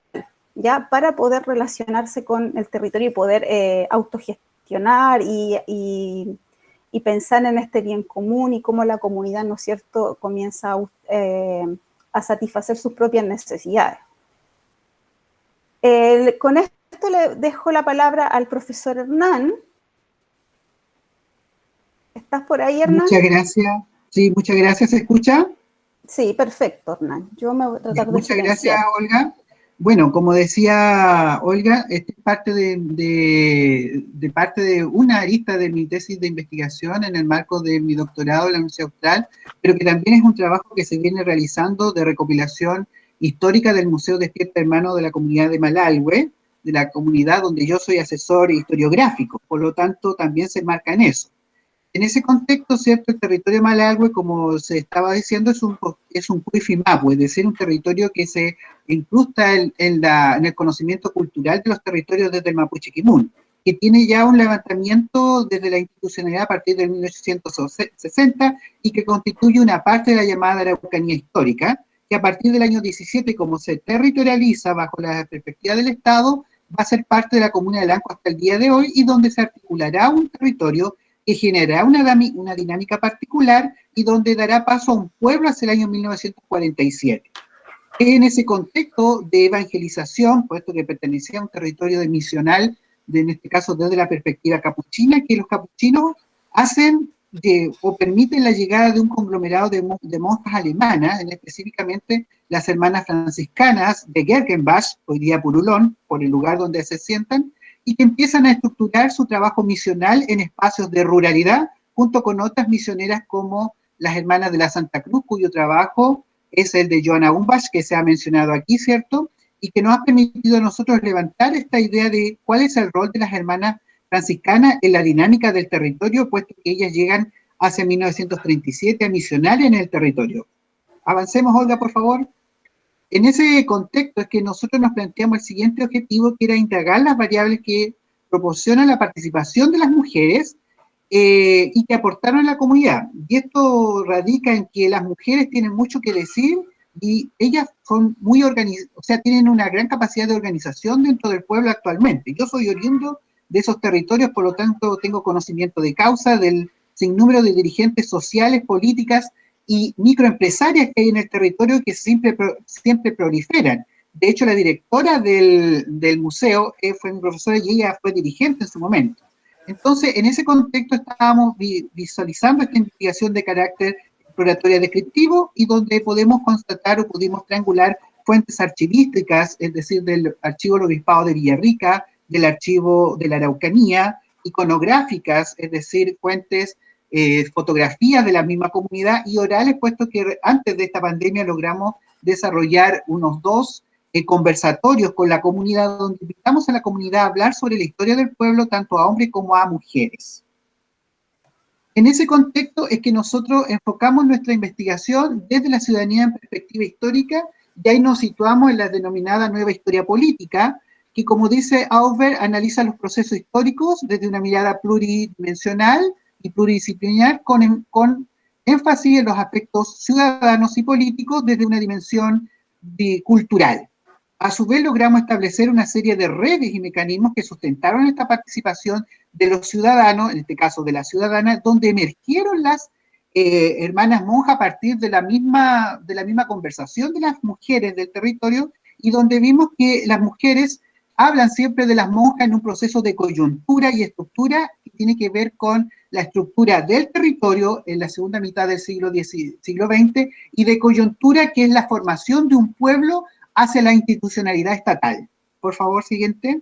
¿ya? Para poder relacionarse con el territorio y poder autogestionar y pensar en este bien común y cómo la comunidad, ¿no es cierto?, comienza a satisfacer sus propias necesidades. Con esto le dejo la palabra al profesor Hernán. ¿Estás por ahí, Hernán? Muchas gracias. Sí, muchas gracias. ¿Se escucha? Sí, perfecto, Hernán. Yo me voy a tratar de Muchas silenciar. gracias, Olga. Bueno, como decía Olga, este es parte de una arista de mi tesis de investigación en el marco de mi doctorado en la Universidad Austral, pero que también es un trabajo que se viene realizando de recopilación histórica del Museo Despierta Hermano de la comunidad de Malalhue, de la comunidad donde yo soy asesor historiográfico, por lo tanto también se marca en eso. En ese contexto, ¿cierto?, el territorio de Malalhue, como se estaba diciendo, es un cuifimapu, es decir, un territorio que se incrusta en el conocimiento cultural de los territorios desde el Mapuche Quimun, que tiene ya un levantamiento desde la institucionalidad a partir de 1860 y que constituye una parte de la llamada Araucanía histórica, que a partir del año 17, como se territorializa bajo la perspectiva del Estado, va a ser parte de la comuna de Lanco hasta el día de hoy, y donde se articulará un territorio que generará una dinámica particular y donde dará paso a un pueblo hacia el año 1947. En ese contexto de evangelización, puesto que pertenecía a un territorio de misional, en este caso desde la perspectiva capuchina, que los capuchinos hacen o permiten la llegada de un conglomerado de monjas alemanas, específicamente las hermanas franciscanas de Gergenbach, hoy día Purulón, por el lugar donde se sientan, y que empiezan a estructurar su trabajo misional en espacios de ruralidad, junto con otras misioneras como las hermanas de la Santa Cruz, cuyo trabajo es el de Johanna Umbach, que se ha mencionado aquí, ¿cierto?, y que nos ha permitido a nosotros levantar esta idea de cuál es el rol de las hermanas franciscanas en la dinámica del territorio, puesto que ellas llegan hacia 1937 a misionar en el territorio. Avancemos, Olga, por favor. En ese contexto es que nosotros nos planteamos el siguiente objetivo, que era integrar las variables que proporcionan la participación de las mujeres y que aportaron a la comunidad. Y esto radica en que las mujeres tienen mucho que decir y ellas son muy organizadas, o sea, tienen una gran capacidad de organización dentro del pueblo actualmente. Yo soy oriundo de esos territorios, por lo tanto tengo conocimiento de causa del sinnúmero de dirigentes sociales, políticas y microempresarias que hay en el territorio que siempre proliferan. De hecho, la directora del museo fue mi profesora y ella fue dirigente en su momento. Entonces, en ese contexto estábamos visualizando esta investigación de carácter exploratorio descriptivo y donde podemos constatar o pudimos triangular fuentes archivísticas, es decir, del archivo del Obispado de Villarrica, del archivo de la Araucanía, iconográficas, es decir, fuentes, fotografías de la misma comunidad y orales, puesto que antes de esta pandemia logramos desarrollar unos 2 conversatorios con la comunidad, donde invitamos a la comunidad a hablar sobre la historia del pueblo, tanto a hombres como a mujeres. En ese contexto es que nosotros enfocamos nuestra investigación desde la ciudadanía en perspectiva histórica, y ahí nos situamos en la denominada nueva historia política, que, como dice Auber, analiza los procesos históricos desde una mirada pluridimensional y pluridisciplinar, con énfasis en los aspectos ciudadanos y políticos desde una dimensión cultural. A su vez, logramos establecer una serie de redes y mecanismos que sustentaron esta participación de los ciudadanos, en este caso de la ciudadana, donde emergieron las hermanas monjas a partir de la misma conversación de las mujeres del territorio, y donde vimos que las mujeres hablan siempre de las monjas en un proceso de coyuntura y estructura que tiene que ver con la estructura del territorio en la segunda mitad del siglo XX y de coyuntura, que es la formación de un pueblo hacia la institucionalidad estatal. Por favor, siguiente.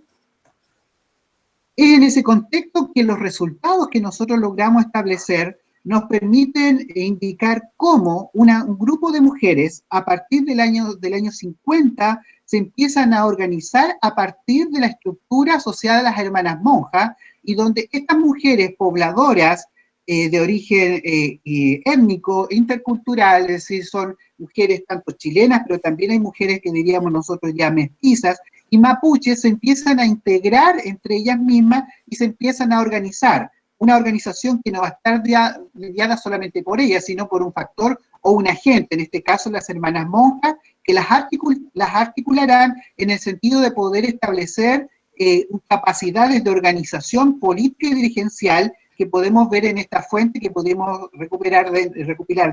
Es en ese contexto que los resultados que nosotros logramos establecer nos permiten indicar cómo un grupo de mujeres a partir del año 50 se empiezan a organizar a partir de la estructura asociada a las hermanas monjas, y donde estas mujeres pobladoras de origen étnico, intercultural, es decir, son mujeres tanto chilenas, pero también hay mujeres que diríamos nosotros ya mestizas, y mapuches, se empiezan a integrar entre ellas mismas y se empiezan a organizar. Una organización que no va a estar mediada solamente por ellas, sino por un factor o un agente, en este caso las hermanas monjas, que las articularán en el sentido de poder establecer capacidades de organización política y dirigencial que podemos ver en esta fuente, que podemos recuperar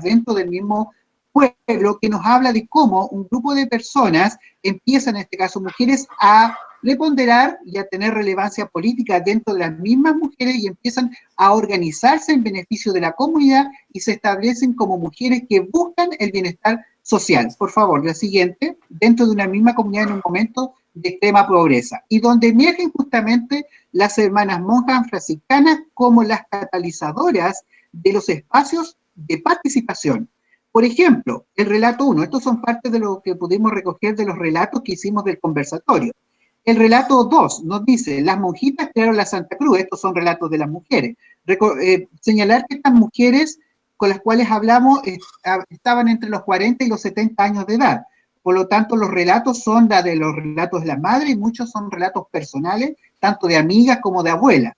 dentro del mismo pueblo, que nos habla de cómo un grupo de personas empiezan, en este caso mujeres, a preponderar y a tener relevancia política dentro de las mismas mujeres y empiezan a organizarse en beneficio de la comunidad y se establecen como mujeres que buscan el bienestar social. Por favor, la siguiente, dentro de una misma comunidad en un momento de extrema pobreza, y donde emergen justamente las hermanas monjas franciscanas como las catalizadoras de los espacios de participación. Por ejemplo, el relato 1, estos son parte de lo que pudimos recoger de los relatos que hicimos del conversatorio. El relato 2 nos dice, las monjitas crearon la Santa Cruz, estos son relatos de las mujeres. Señalar que estas mujeres con las cuales hablamos estaban entre los 40 y los 70 años de edad. Por lo tanto, los relatos son de los relatos de la madre y muchos son relatos personales, tanto de amigas como de abuelas.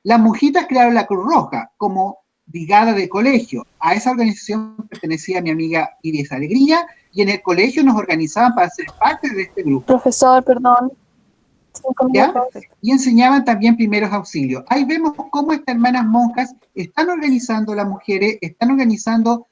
Las monjitas crearon la Cruz Roja como brigada de colegio. A esa organización pertenecía mi amiga Iris Alegría y en el colegio nos organizaban para ser parte de este grupo. Profesor, perdón. ¿Ya? Y enseñaban también primeros auxilios. Ahí vemos cómo estas hermanas monjas están organizando las mujeres, están organizando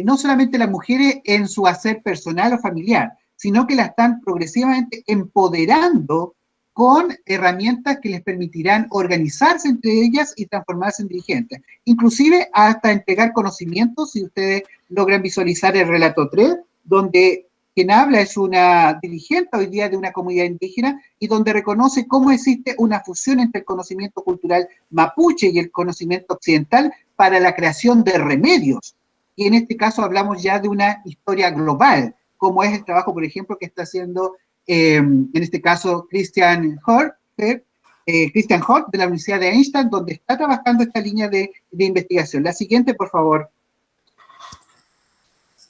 no solamente las mujeres en su hacer personal o familiar, sino que las están progresivamente empoderando con herramientas que les permitirán organizarse entre ellas y transformarse en dirigentes. Inclusive hasta entregar conocimientos, si ustedes logran visualizar el relato 3, donde quien habla es una dirigente hoy día de una comunidad indígena y donde reconoce cómo existe una fusión entre el conocimiento cultural mapuche y el conocimiento occidental para la creación de remedios. Y en este caso hablamos ya de una historia global, como es el trabajo, por ejemplo, que está haciendo, en este caso, Christian Hort de la Universidad de Einstein, donde está trabajando esta línea de investigación. La siguiente, por favor.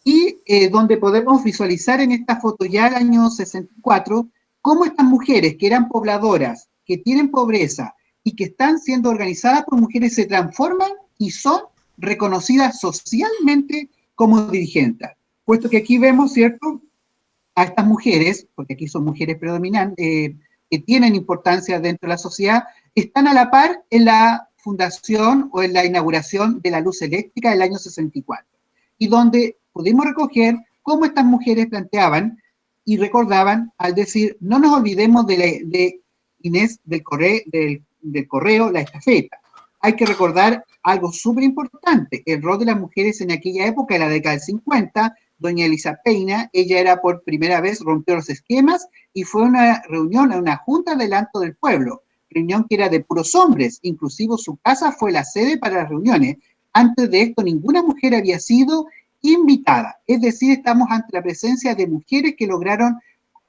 Y donde podemos visualizar en esta foto ya el año 64, cómo estas mujeres que eran pobladoras, que tienen pobreza y que están siendo organizadas por mujeres se transforman y son reconocidas socialmente como dirigentes. Puesto que aquí vemos, ¿cierto?, a estas mujeres, porque aquí son mujeres predominantes, que tienen importancia dentro de la sociedad, están a la par en la fundación o en la inauguración de la luz eléctrica del año 64, y donde pudimos recoger cómo estas mujeres planteaban y recordaban al decir, no nos olvidemos de Inés del Correo, la estafeta. Hay que recordar algo súper importante, el rol de las mujeres en aquella época, en la década del 50, doña Elisa Peina, ella era por primera vez, rompió los esquemas y fue a una reunión, a una junta del Alto del Pueblo, reunión que era de puros hombres, inclusive su casa fue la sede para las reuniones. Antes de esto ninguna mujer había sido invitada, es decir, estamos ante la presencia de mujeres que lograron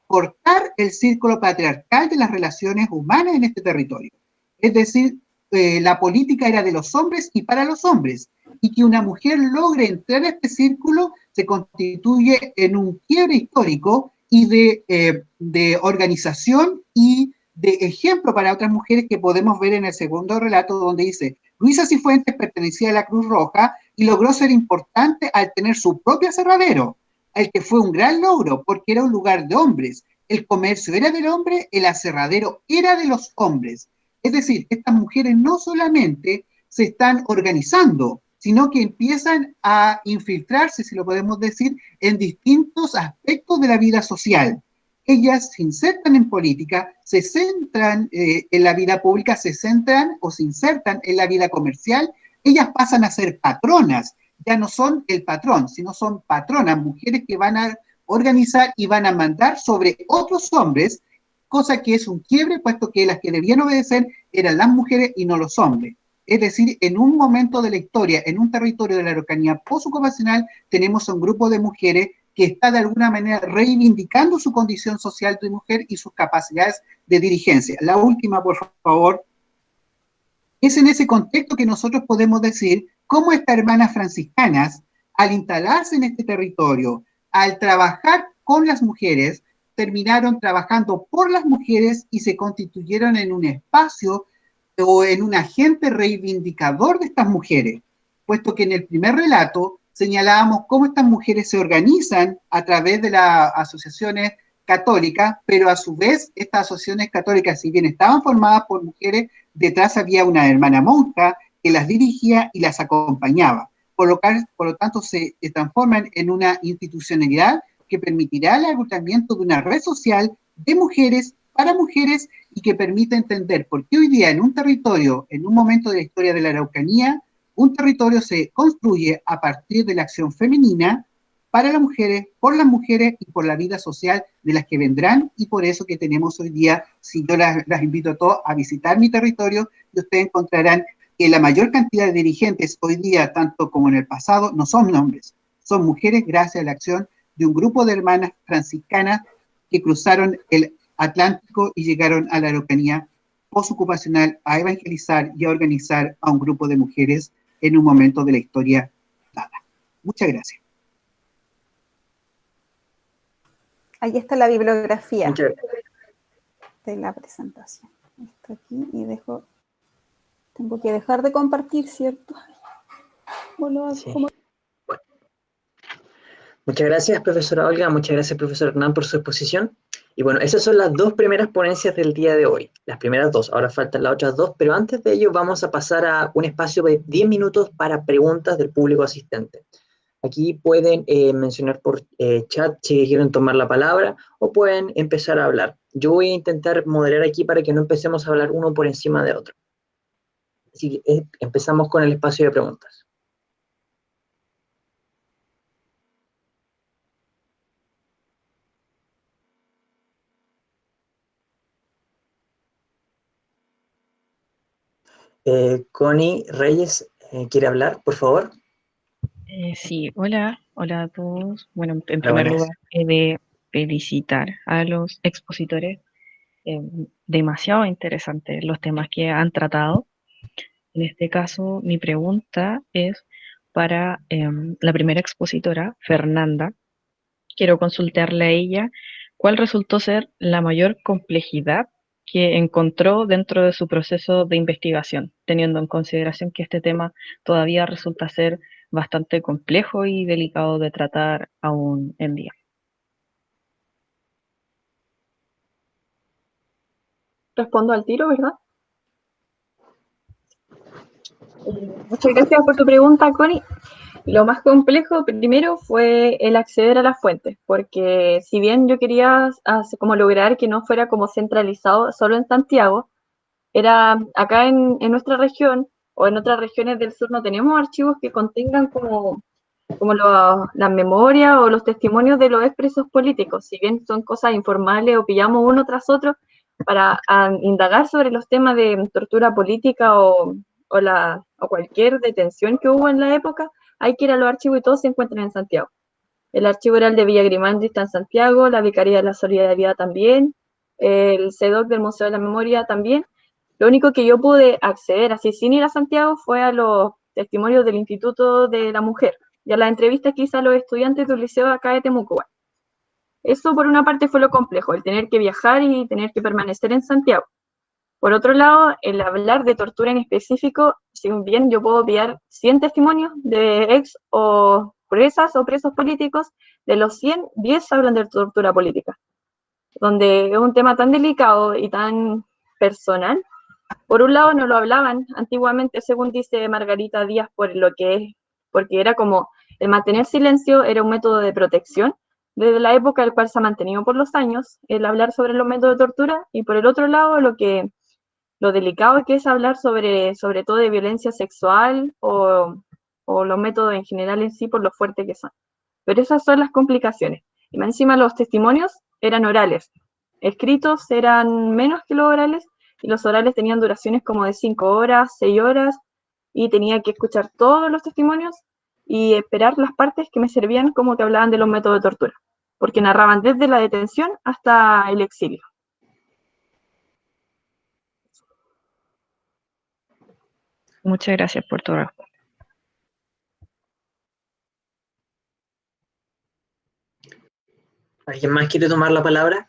cortar el círculo patriarcal de las relaciones humanas en este territorio. Es decir, la política era de los hombres y para los hombres, y que una mujer logre entrar a este círculo se constituye en un quiebre histórico y de organización y de ejemplo para otras mujeres que podemos ver en el segundo relato donde dice, Luisa Cifuentes pertenecía a la Cruz Roja y logró ser importante al tener su propio aserradero, el que fue un gran logro porque era un lugar de hombres, el comercio era del hombre, el aserradero era de los hombres. Es decir, estas mujeres no solamente se están organizando, sino que empiezan a infiltrarse, si lo podemos decir, en distintos aspectos de la vida social. Ellas se insertan en política, se centran en la vida pública, se centran o se insertan en la vida comercial, ellas pasan a ser patronas, ya no son el patrón, sino son patronas, mujeres que van a organizar y van a mandar sobre otros hombres, cosa que es un quiebre, puesto que las que debían obedecer eran las mujeres y no los hombres. Es decir, en un momento de la historia, en un territorio de la Araucanía postocupacional, tenemos a un grupo de mujeres que está de alguna manera reivindicando su condición social de mujer y sus capacidades de dirigencia. La última, por favor. Es en ese contexto que nosotros podemos decir cómo estas hermanas franciscanas, al instalarse en este territorio, al trabajar con las mujeres, terminaron trabajando por las mujeres y se constituyeron en un espacio o en un agente reivindicador de estas mujeres, puesto que en el primer relato señalábamos cómo estas mujeres se organizan a través de las asociaciones católicas, pero a su vez estas asociaciones católicas, si bien estaban formadas por mujeres, detrás había una hermana monja que las dirigía y las acompañaba. Por lo tanto, se transforman en una institucionalidad que permitirá el agotamiento de una red social de mujeres para mujeres y que permite entender por qué hoy día en un territorio, en un momento de la historia de la Araucanía, un territorio se construye a partir de la acción femenina para las mujeres, por las mujeres y por la vida social de las que vendrán, y por eso que tenemos hoy día, si yo las invito a todos a visitar mi territorio, y ustedes encontrarán que la mayor cantidad de dirigentes hoy día, tanto como en el pasado, no son hombres, son mujeres gracias a la acción de un grupo de hermanas franciscanas que cruzaron el Atlántico y llegaron a la Araucanía postocupacional a evangelizar y a organizar a un grupo de mujeres en un momento de la historia dada. Muchas gracias. Ahí está la bibliografía de la presentación. Esto aquí y tengo que dejar de compartir, ¿cierto? Sí. Bueno. Muchas gracias, profesora Olga, muchas gracias, profesor Hernán, por su exposición. Y bueno, esas son las dos primeras ponencias del día de hoy, las primeras dos, ahora faltan las otras dos, pero antes de ello vamos a pasar a un espacio de 10 minutos para preguntas del público asistente. Aquí pueden mencionar por chat si quieren tomar la palabra o pueden empezar a hablar. Yo voy a intentar moderar aquí para que no empecemos a hablar uno por encima de otro. Así que empezamos con el espacio de preguntas. Connie Reyes, ¿quiere hablar, por favor? Sí, hola a todos. Bueno, en Hola, primer buenas. lugar, he de felicitar a los expositores. Demasiado interesantes los temas que han tratado. En este caso, mi pregunta es para la primera expositora, Fernanda. Quiero consultarle a ella cuál resultó ser la mayor complejidad que encontró dentro de su proceso de investigación, teniendo en consideración que este tema todavía resulta ser bastante complejo y delicado de tratar aún en día. Respondo al tiro, ¿verdad? Muchas gracias por tu pregunta, Connie. Lo más complejo primero fue el acceder a las fuentes, porque si bien yo quería como lograr que no fuera como centralizado solo en Santiago, era acá en nuestra región o en otras regiones del sur no tenemos archivos que contengan como las memorias o los testimonios de los expresos políticos, si bien son cosas informales o pillamos uno tras otro para indagar sobre los temas de tortura política o cualquier detención que hubo en la época, hay que ir a los archivos y todos se encuentran en Santiago. El archivo oral de Villa Grimandi está en Santiago, la Vicaría de la Solidaridad también, el CEDOC del Museo de la Memoria también. Lo único que yo pude acceder así sin ir a Santiago fue a los testimonios del Instituto de la Mujer y a las entrevistas que hice a los estudiantes del liceo acá de Temuco. Eso por una parte fue lo complejo, el tener que viajar y tener que permanecer en Santiago. Por otro lado, el hablar de tortura en específico, si bien yo puedo enviar 100 testimonios de ex o presas o presos políticos, de los 100, 10 hablan de tortura política, donde es un tema tan delicado y tan personal. Por un lado no lo hablaban antiguamente, según dice Margarita Díaz, porque era como el mantener silencio era un método de protección desde la época, el cual se ha mantenido por los años, el hablar sobre los métodos de tortura, y por el otro lado lo delicado que es hablar sobre todo de violencia sexual o los métodos en general en sí por lo fuerte que son. Pero esas son las complicaciones. Y más encima los testimonios eran orales. Escritos eran menos que los orales, y los orales tenían duraciones como de 5 horas, 6 horas, y tenía que escuchar todos los testimonios y esperar las partes que me servían como que hablaban de los métodos de tortura, porque narraban desde la detención hasta el exilio. Muchas gracias por tu respuesta. ¿Alguien más quiere tomar la palabra?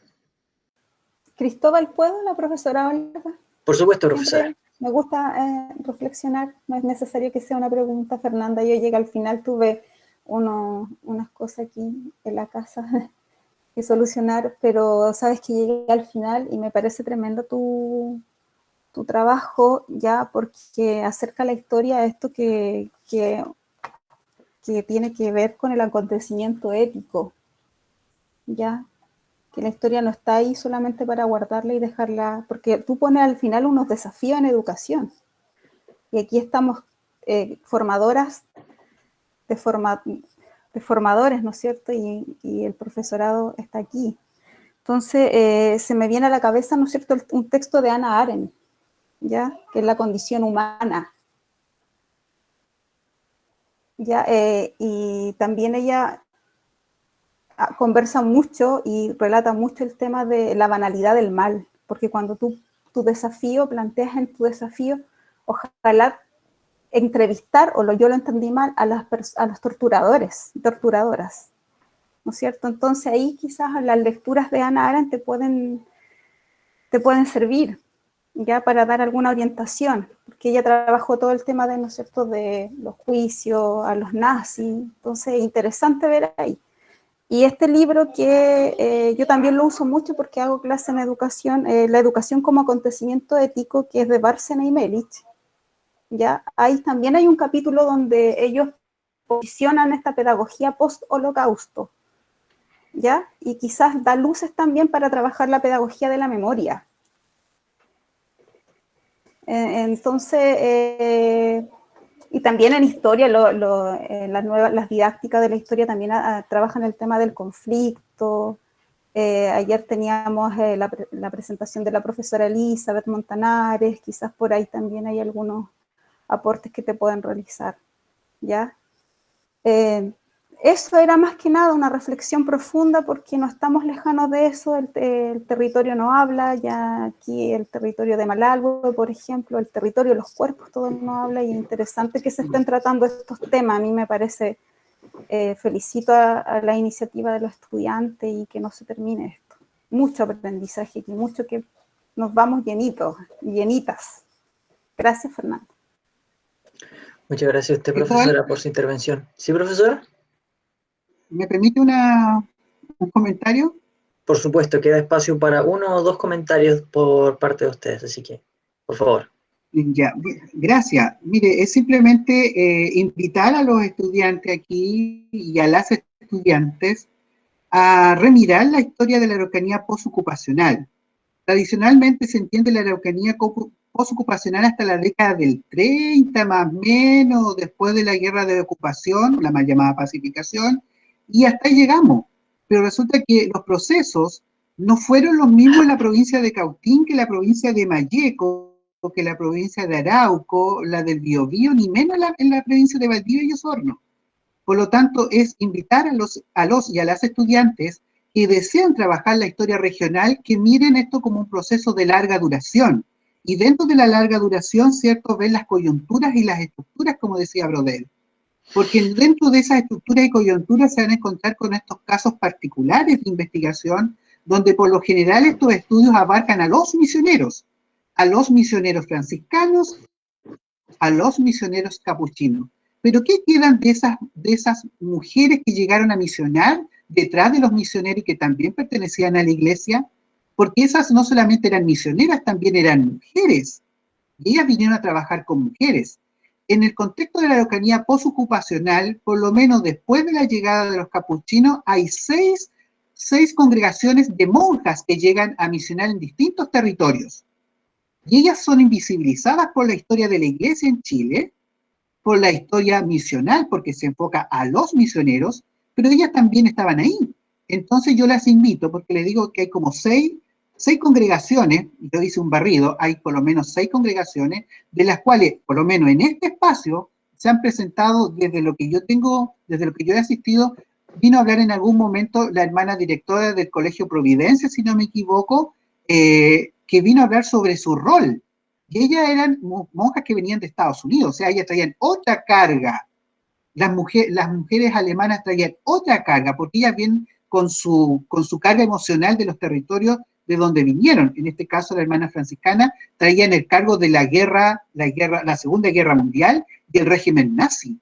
Cristóbal, ¿puedo? La profesora Olga. Por supuesto, profesora. Siempre me gusta reflexionar, no es necesario que sea una pregunta, Fernanda. Yo llegué al final, tuve unas cosas aquí en la casa que solucionar, pero sabes que llegué al final y me parece tremendo tu trabajo, ya, porque acerca la historia a esto que tiene que ver con el acontecimiento ético, ya, que la historia no está ahí solamente para guardarla y dejarla, porque tú pones al final unos desafíos en educación, y aquí estamos formadoras de formadores, ¿no es cierto? Y el profesorado está aquí. Entonces, se me viene a la cabeza, ¿no es cierto?, un texto de Hannah Arendt, ¿ya?, que es la condición humana, ¿ya? Y también ella conversa mucho y relata mucho el tema de la banalidad del mal, porque cuando tú planteas en tu desafío, ojalá entrevistar, yo lo entendí mal, a los torturadores, torturadoras, ¿no es cierto? Entonces ahí quizás las lecturas de Hannah Arendt te pueden servir, ya, para dar alguna orientación, porque ella trabajó todo el tema de, ¿no es cierto?, de los juicios a los nazis, entonces es interesante ver ahí. Y este libro que yo también lo uso mucho porque hago clase en educación, la educación como acontecimiento ético, que es de Bárcena y Melich, ¿ya? Ahí también hay un capítulo donde ellos posicionan esta pedagogía post-holocausto, ¿ya? Y quizás da luces también para trabajar la pedagogía de la memoria. Entonces, y también en historia, las didácticas de la historia también trabajan el tema del conflicto. Ayer teníamos la presentación de la profesora Elizabeth Montanares, quizás por ahí también hay algunos aportes que te pueden realizar, ¿ya? Eso era más que nada una reflexión profunda porque no estamos lejanos de eso, el territorio no habla, ya aquí el territorio de Malalbo, por ejemplo, el territorio de los cuerpos, todo no habla, y es interesante que se estén tratando estos temas. A mí me parece, felicito a la iniciativa de los estudiantes y que no se termine esto. Mucho aprendizaje y mucho que nos vamos llenitos, llenitas. Gracias, Fernanda. Muchas gracias a usted, profesora, por su intervención. ¿Sí, profesora? ¿Me permite un comentario? Por supuesto, queda espacio para 1 o 2 comentarios por parte de ustedes, así que, por favor. Ya, gracias. Mire, es simplemente invitar a los estudiantes aquí y a las estudiantes a remirar la historia de la Araucanía postocupacional. Tradicionalmente se entiende la Araucanía postocupacional hasta la década del 30, más o menos, después de la guerra de ocupación, la mal llamada pacificación, y hasta ahí llegamos. Pero resulta que los procesos no fueron los mismos en la provincia de Cautín que en la provincia de Malleco, que la provincia de Arauco, la del Biobío, ni menos en la provincia de Valdivia y Osorno. Por lo tanto, es invitar a los y a las estudiantes que desean trabajar la historia regional, que miren esto como un proceso de larga duración. Y dentro de la larga duración, ¿cierto?, ven las coyunturas y las estructuras, como decía Brodel. Porque dentro de esas estructuras y coyunturas se van a encontrar con estos casos particulares de investigación, donde por lo general estos estudios abarcan a los misioneros franciscanos, a los misioneros capuchinos. Pero ¿qué quedan de esas mujeres que llegaron a misionar detrás de los misioneros y que también pertenecían a la iglesia? Porque esas no solamente eran misioneras, también eran mujeres. Y ellas vinieron a trabajar con mujeres. En el contexto de la Araucanía postocupacional, por lo menos después de la llegada de los capuchinos, hay seis congregaciones de monjas que llegan a misionar en distintos territorios. Y ellas son invisibilizadas por la historia de la iglesia en Chile, por la historia misional, porque se enfoca a los misioneros, pero ellas también estaban ahí. Entonces yo las invito, porque les digo que hay como seis 6 congregaciones, yo hice un barrido, hay por lo menos 6 congregaciones, de las cuales, por lo menos en este espacio, se han presentado desde lo que yo he asistido. Vino a hablar en algún momento la hermana directora del Colegio Providencia, si no me equivoco, que vino a hablar sobre su rol. Y ellas eran monjas que venían de Estados Unidos, o sea, ellas traían otra carga. Las mujeres alemanas traían otra carga, porque ellas vienen con su carga emocional de los territorios de donde vinieron. En este caso, la hermana franciscana traían el cargo de la Segunda Guerra Mundial y el régimen nazi.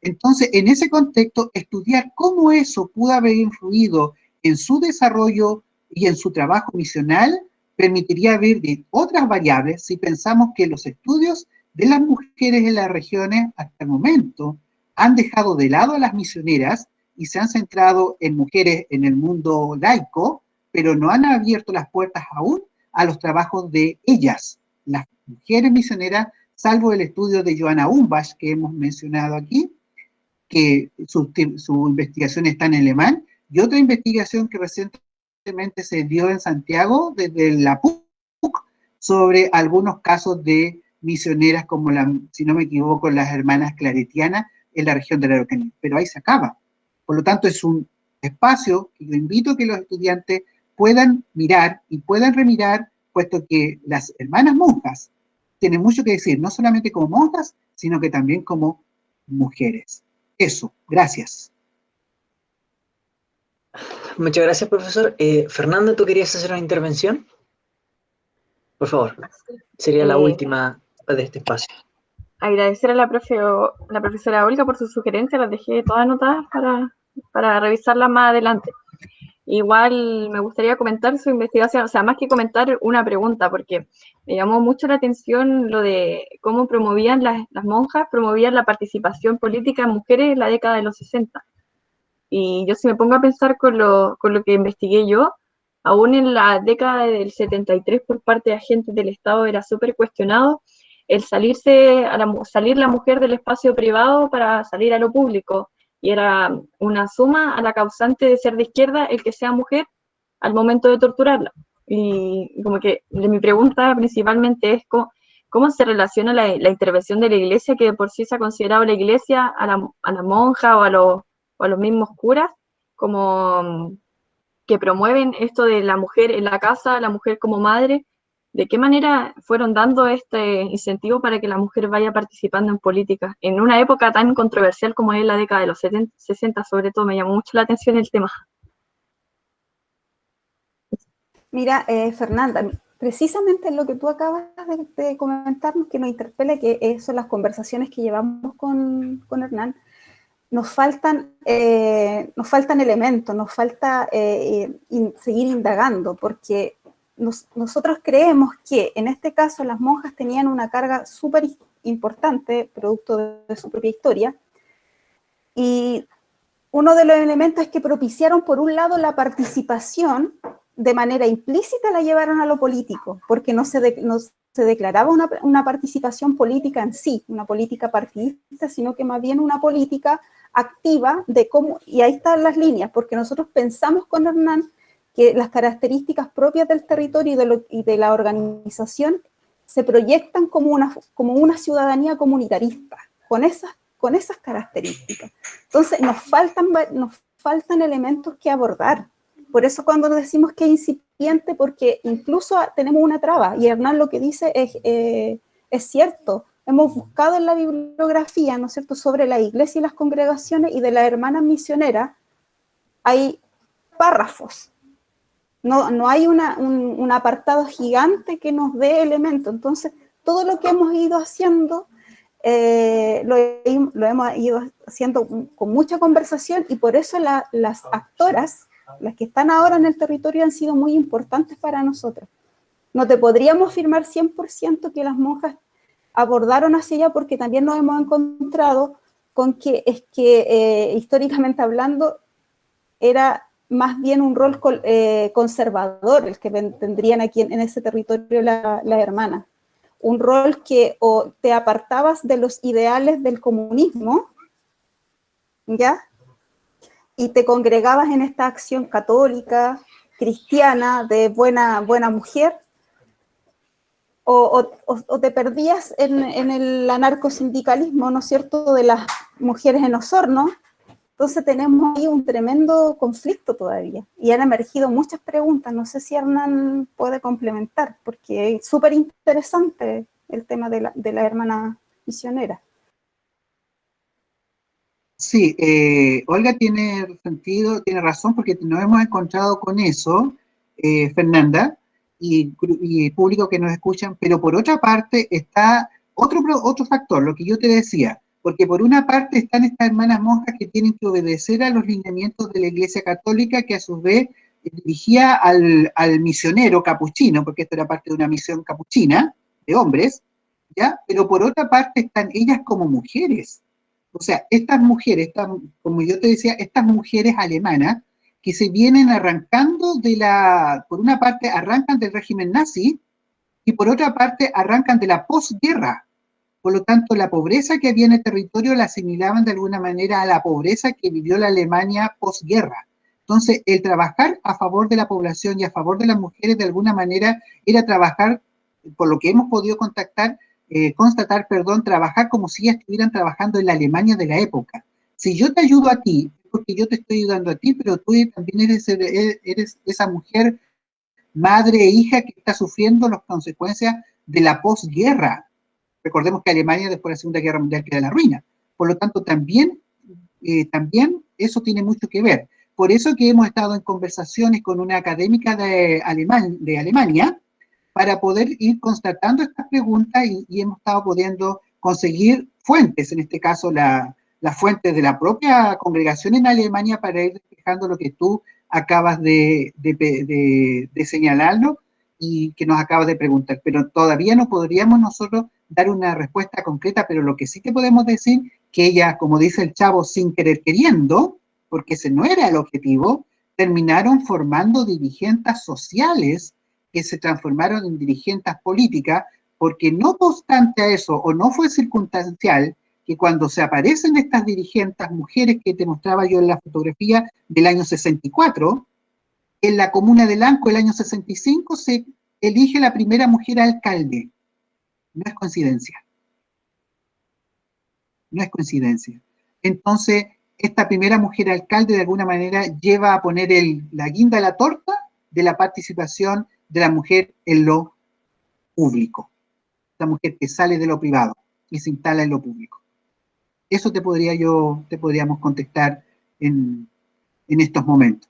Entonces, en ese contexto, estudiar cómo eso pudo haber influido en su desarrollo y en su trabajo misional permitiría ver de otras variables si pensamos que los estudios de las mujeres en las regiones hasta el momento han dejado de lado a las misioneras y se han centrado en mujeres en el mundo laico, pero no han abierto las puertas aún a los trabajos de ellas, las mujeres misioneras, salvo el estudio de Johanna Umbach que hemos mencionado aquí, que su investigación está en alemán, y otra investigación que recientemente se dio en Santiago desde la PUC sobre algunos casos de misioneras como, si no me equivoco, las hermanas claretianas en la región de la Araucanía. Pero ahí se acaba. Por lo tanto, es un espacio que yo invito a que los estudiantes puedan mirar y puedan remirar, puesto que las hermanas monjas tienen mucho que decir, no solamente como monjas, sino que también como mujeres. Eso, gracias. Muchas gracias, profesor. Fernanda, ¿tú querías hacer una intervención? Por favor, sería la última de este espacio. Agradecer a la profesora Olga por su sugerencia, las dejé todas anotadas para revisarlas más adelante. Igual me gustaría comentar su investigación, o sea, más que comentar, una pregunta, porque me llamó mucho la atención lo de cómo promovían las monjas, promovían la participación política en mujeres en la década de los 60. Y yo si me pongo a pensar con lo que investigué yo, aún en la década del 73 por parte de agentes del Estado era súper cuestionado el salir la mujer del espacio privado para salir a lo público. Y era una suma a la causante de ser de izquierda el que sea mujer al momento de torturarla. Y como que mi pregunta principalmente es cómo se relaciona la intervención de la iglesia, que de por sí se ha considerado la iglesia, a la monja o a los mismos curas, como que promueven esto de la mujer en la casa, la mujer como madre. ¿De qué manera fueron dando este incentivo para que la mujer vaya participando en política? En una época tan controversial como es la década de los 60, sobre todo, me llamó mucho la atención el tema. Mira, Fernanda, precisamente lo que tú acabas de comentarnos, que nos interpela, que son las conversaciones que llevamos con Hernán, nos faltan elementos, nos falta seguir indagando, porque nosotros creemos que en este caso las monjas tenían una carga súper importante, producto de su propia historia, y uno de los elementos es que propiciaron, por un lado, la participación, de manera implícita la llevaron a lo político, porque no se declaraba una participación política en sí, una política partidista, sino que más bien una política activa de cómo, y ahí están las líneas, porque nosotros pensamos con Hernán que las características propias del territorio y de la organización se proyectan como una ciudadanía comunitarista, con esas características. Entonces nos faltan elementos que abordar. Por eso cuando decimos que es incipiente, porque incluso tenemos una traba, y Hernán lo que dice es cierto. Hemos buscado en la bibliografía, ¿no es cierto?, sobre la iglesia y las congregaciones, y de las hermanas misioneras hay párrafos. No hay un apartado gigante que nos dé elementos. Entonces, todo lo que hemos ido haciendo, lo hemos ido haciendo con mucha conversación, y por eso las actoras, las que están ahora en el territorio, han sido muy importantes para nosotros. No te podríamos afirmar 100% que las monjas abordaron hacia allá, porque también nos hemos encontrado con que históricamente hablando era más bien un rol conservador el que tendrían aquí en ese territorio las hermanas. Un rol que o te apartabas de los ideales del comunismo, ¿ya?, y te congregabas en esta acción católica, cristiana, de buena mujer, o te perdías en el anarcosindicalismo, ¿no es cierto?, de las mujeres en Osorno. Entonces tenemos ahí un tremendo conflicto todavía, y han emergido muchas preguntas. No sé si Hernán puede complementar, porque es súper interesante el tema de la hermana misionera. Sí, Olga tiene sentido, tiene razón, porque nos hemos encontrado con eso, Fernanda, y el público que nos escuchan, pero por otra parte está otro factor, lo que yo te decía, porque por una parte están estas hermanas monjas que tienen que obedecer a los lineamientos de la Iglesia Católica, que a su vez dirigía al misionero capuchino, porque esto era parte de una misión capuchina de hombres, ¿ya? Pero por otra parte están ellas como mujeres. O sea, estas mujeres, como yo te decía, estas mujeres alemanas que se vienen arrancando por una parte arrancan del régimen nazi y por otra parte arrancan de la posguerra. Por lo tanto, la pobreza que había en el territorio la asimilaban de alguna manera a la pobreza que vivió la Alemania posguerra. Entonces, el trabajar a favor de la población y a favor de las mujeres de alguna manera era trabajar, por lo que hemos podido constatar, trabajar como si estuvieran trabajando en la Alemania de la época. Si yo te ayudo a ti, es porque yo te estoy ayudando a ti, pero tú también eres esa mujer, madre e hija que está sufriendo las consecuencias de la posguerra. Recordemos que Alemania después de la Segunda Guerra Mundial queda en la ruina. Por lo tanto, también eso tiene mucho que ver. Por eso que hemos estado en conversaciones con una académica de Alemania, para poder ir constatando estas preguntas, y hemos estado pudiendo conseguir fuentes, en este caso las fuentes de la propia congregación en Alemania, para ir despejando lo que tú acabas de señalarlo y que nos acabas de preguntar. Pero todavía no podríamos nosotros dar una respuesta concreta, pero lo que sí que podemos decir, que ella, como dice el chavo, sin querer queriendo, porque ese no era el objetivo, terminaron formando dirigentes sociales que se transformaron en dirigentes políticas, porque no obstante a eso, o no fue circunstancial, que cuando se aparecen estas dirigentes mujeres que te mostraba yo en la fotografía del año 64, en la comuna de Lanco, el año 65, se elige la primera mujer alcalde. No es coincidencia. No es coincidencia. Entonces, esta primera mujer alcalde de alguna manera lleva a poner la guinda a la torta de la participación de la mujer en lo público. La mujer que sale de lo privado y se instala en lo público. Eso te podríamos contestar en estos momentos.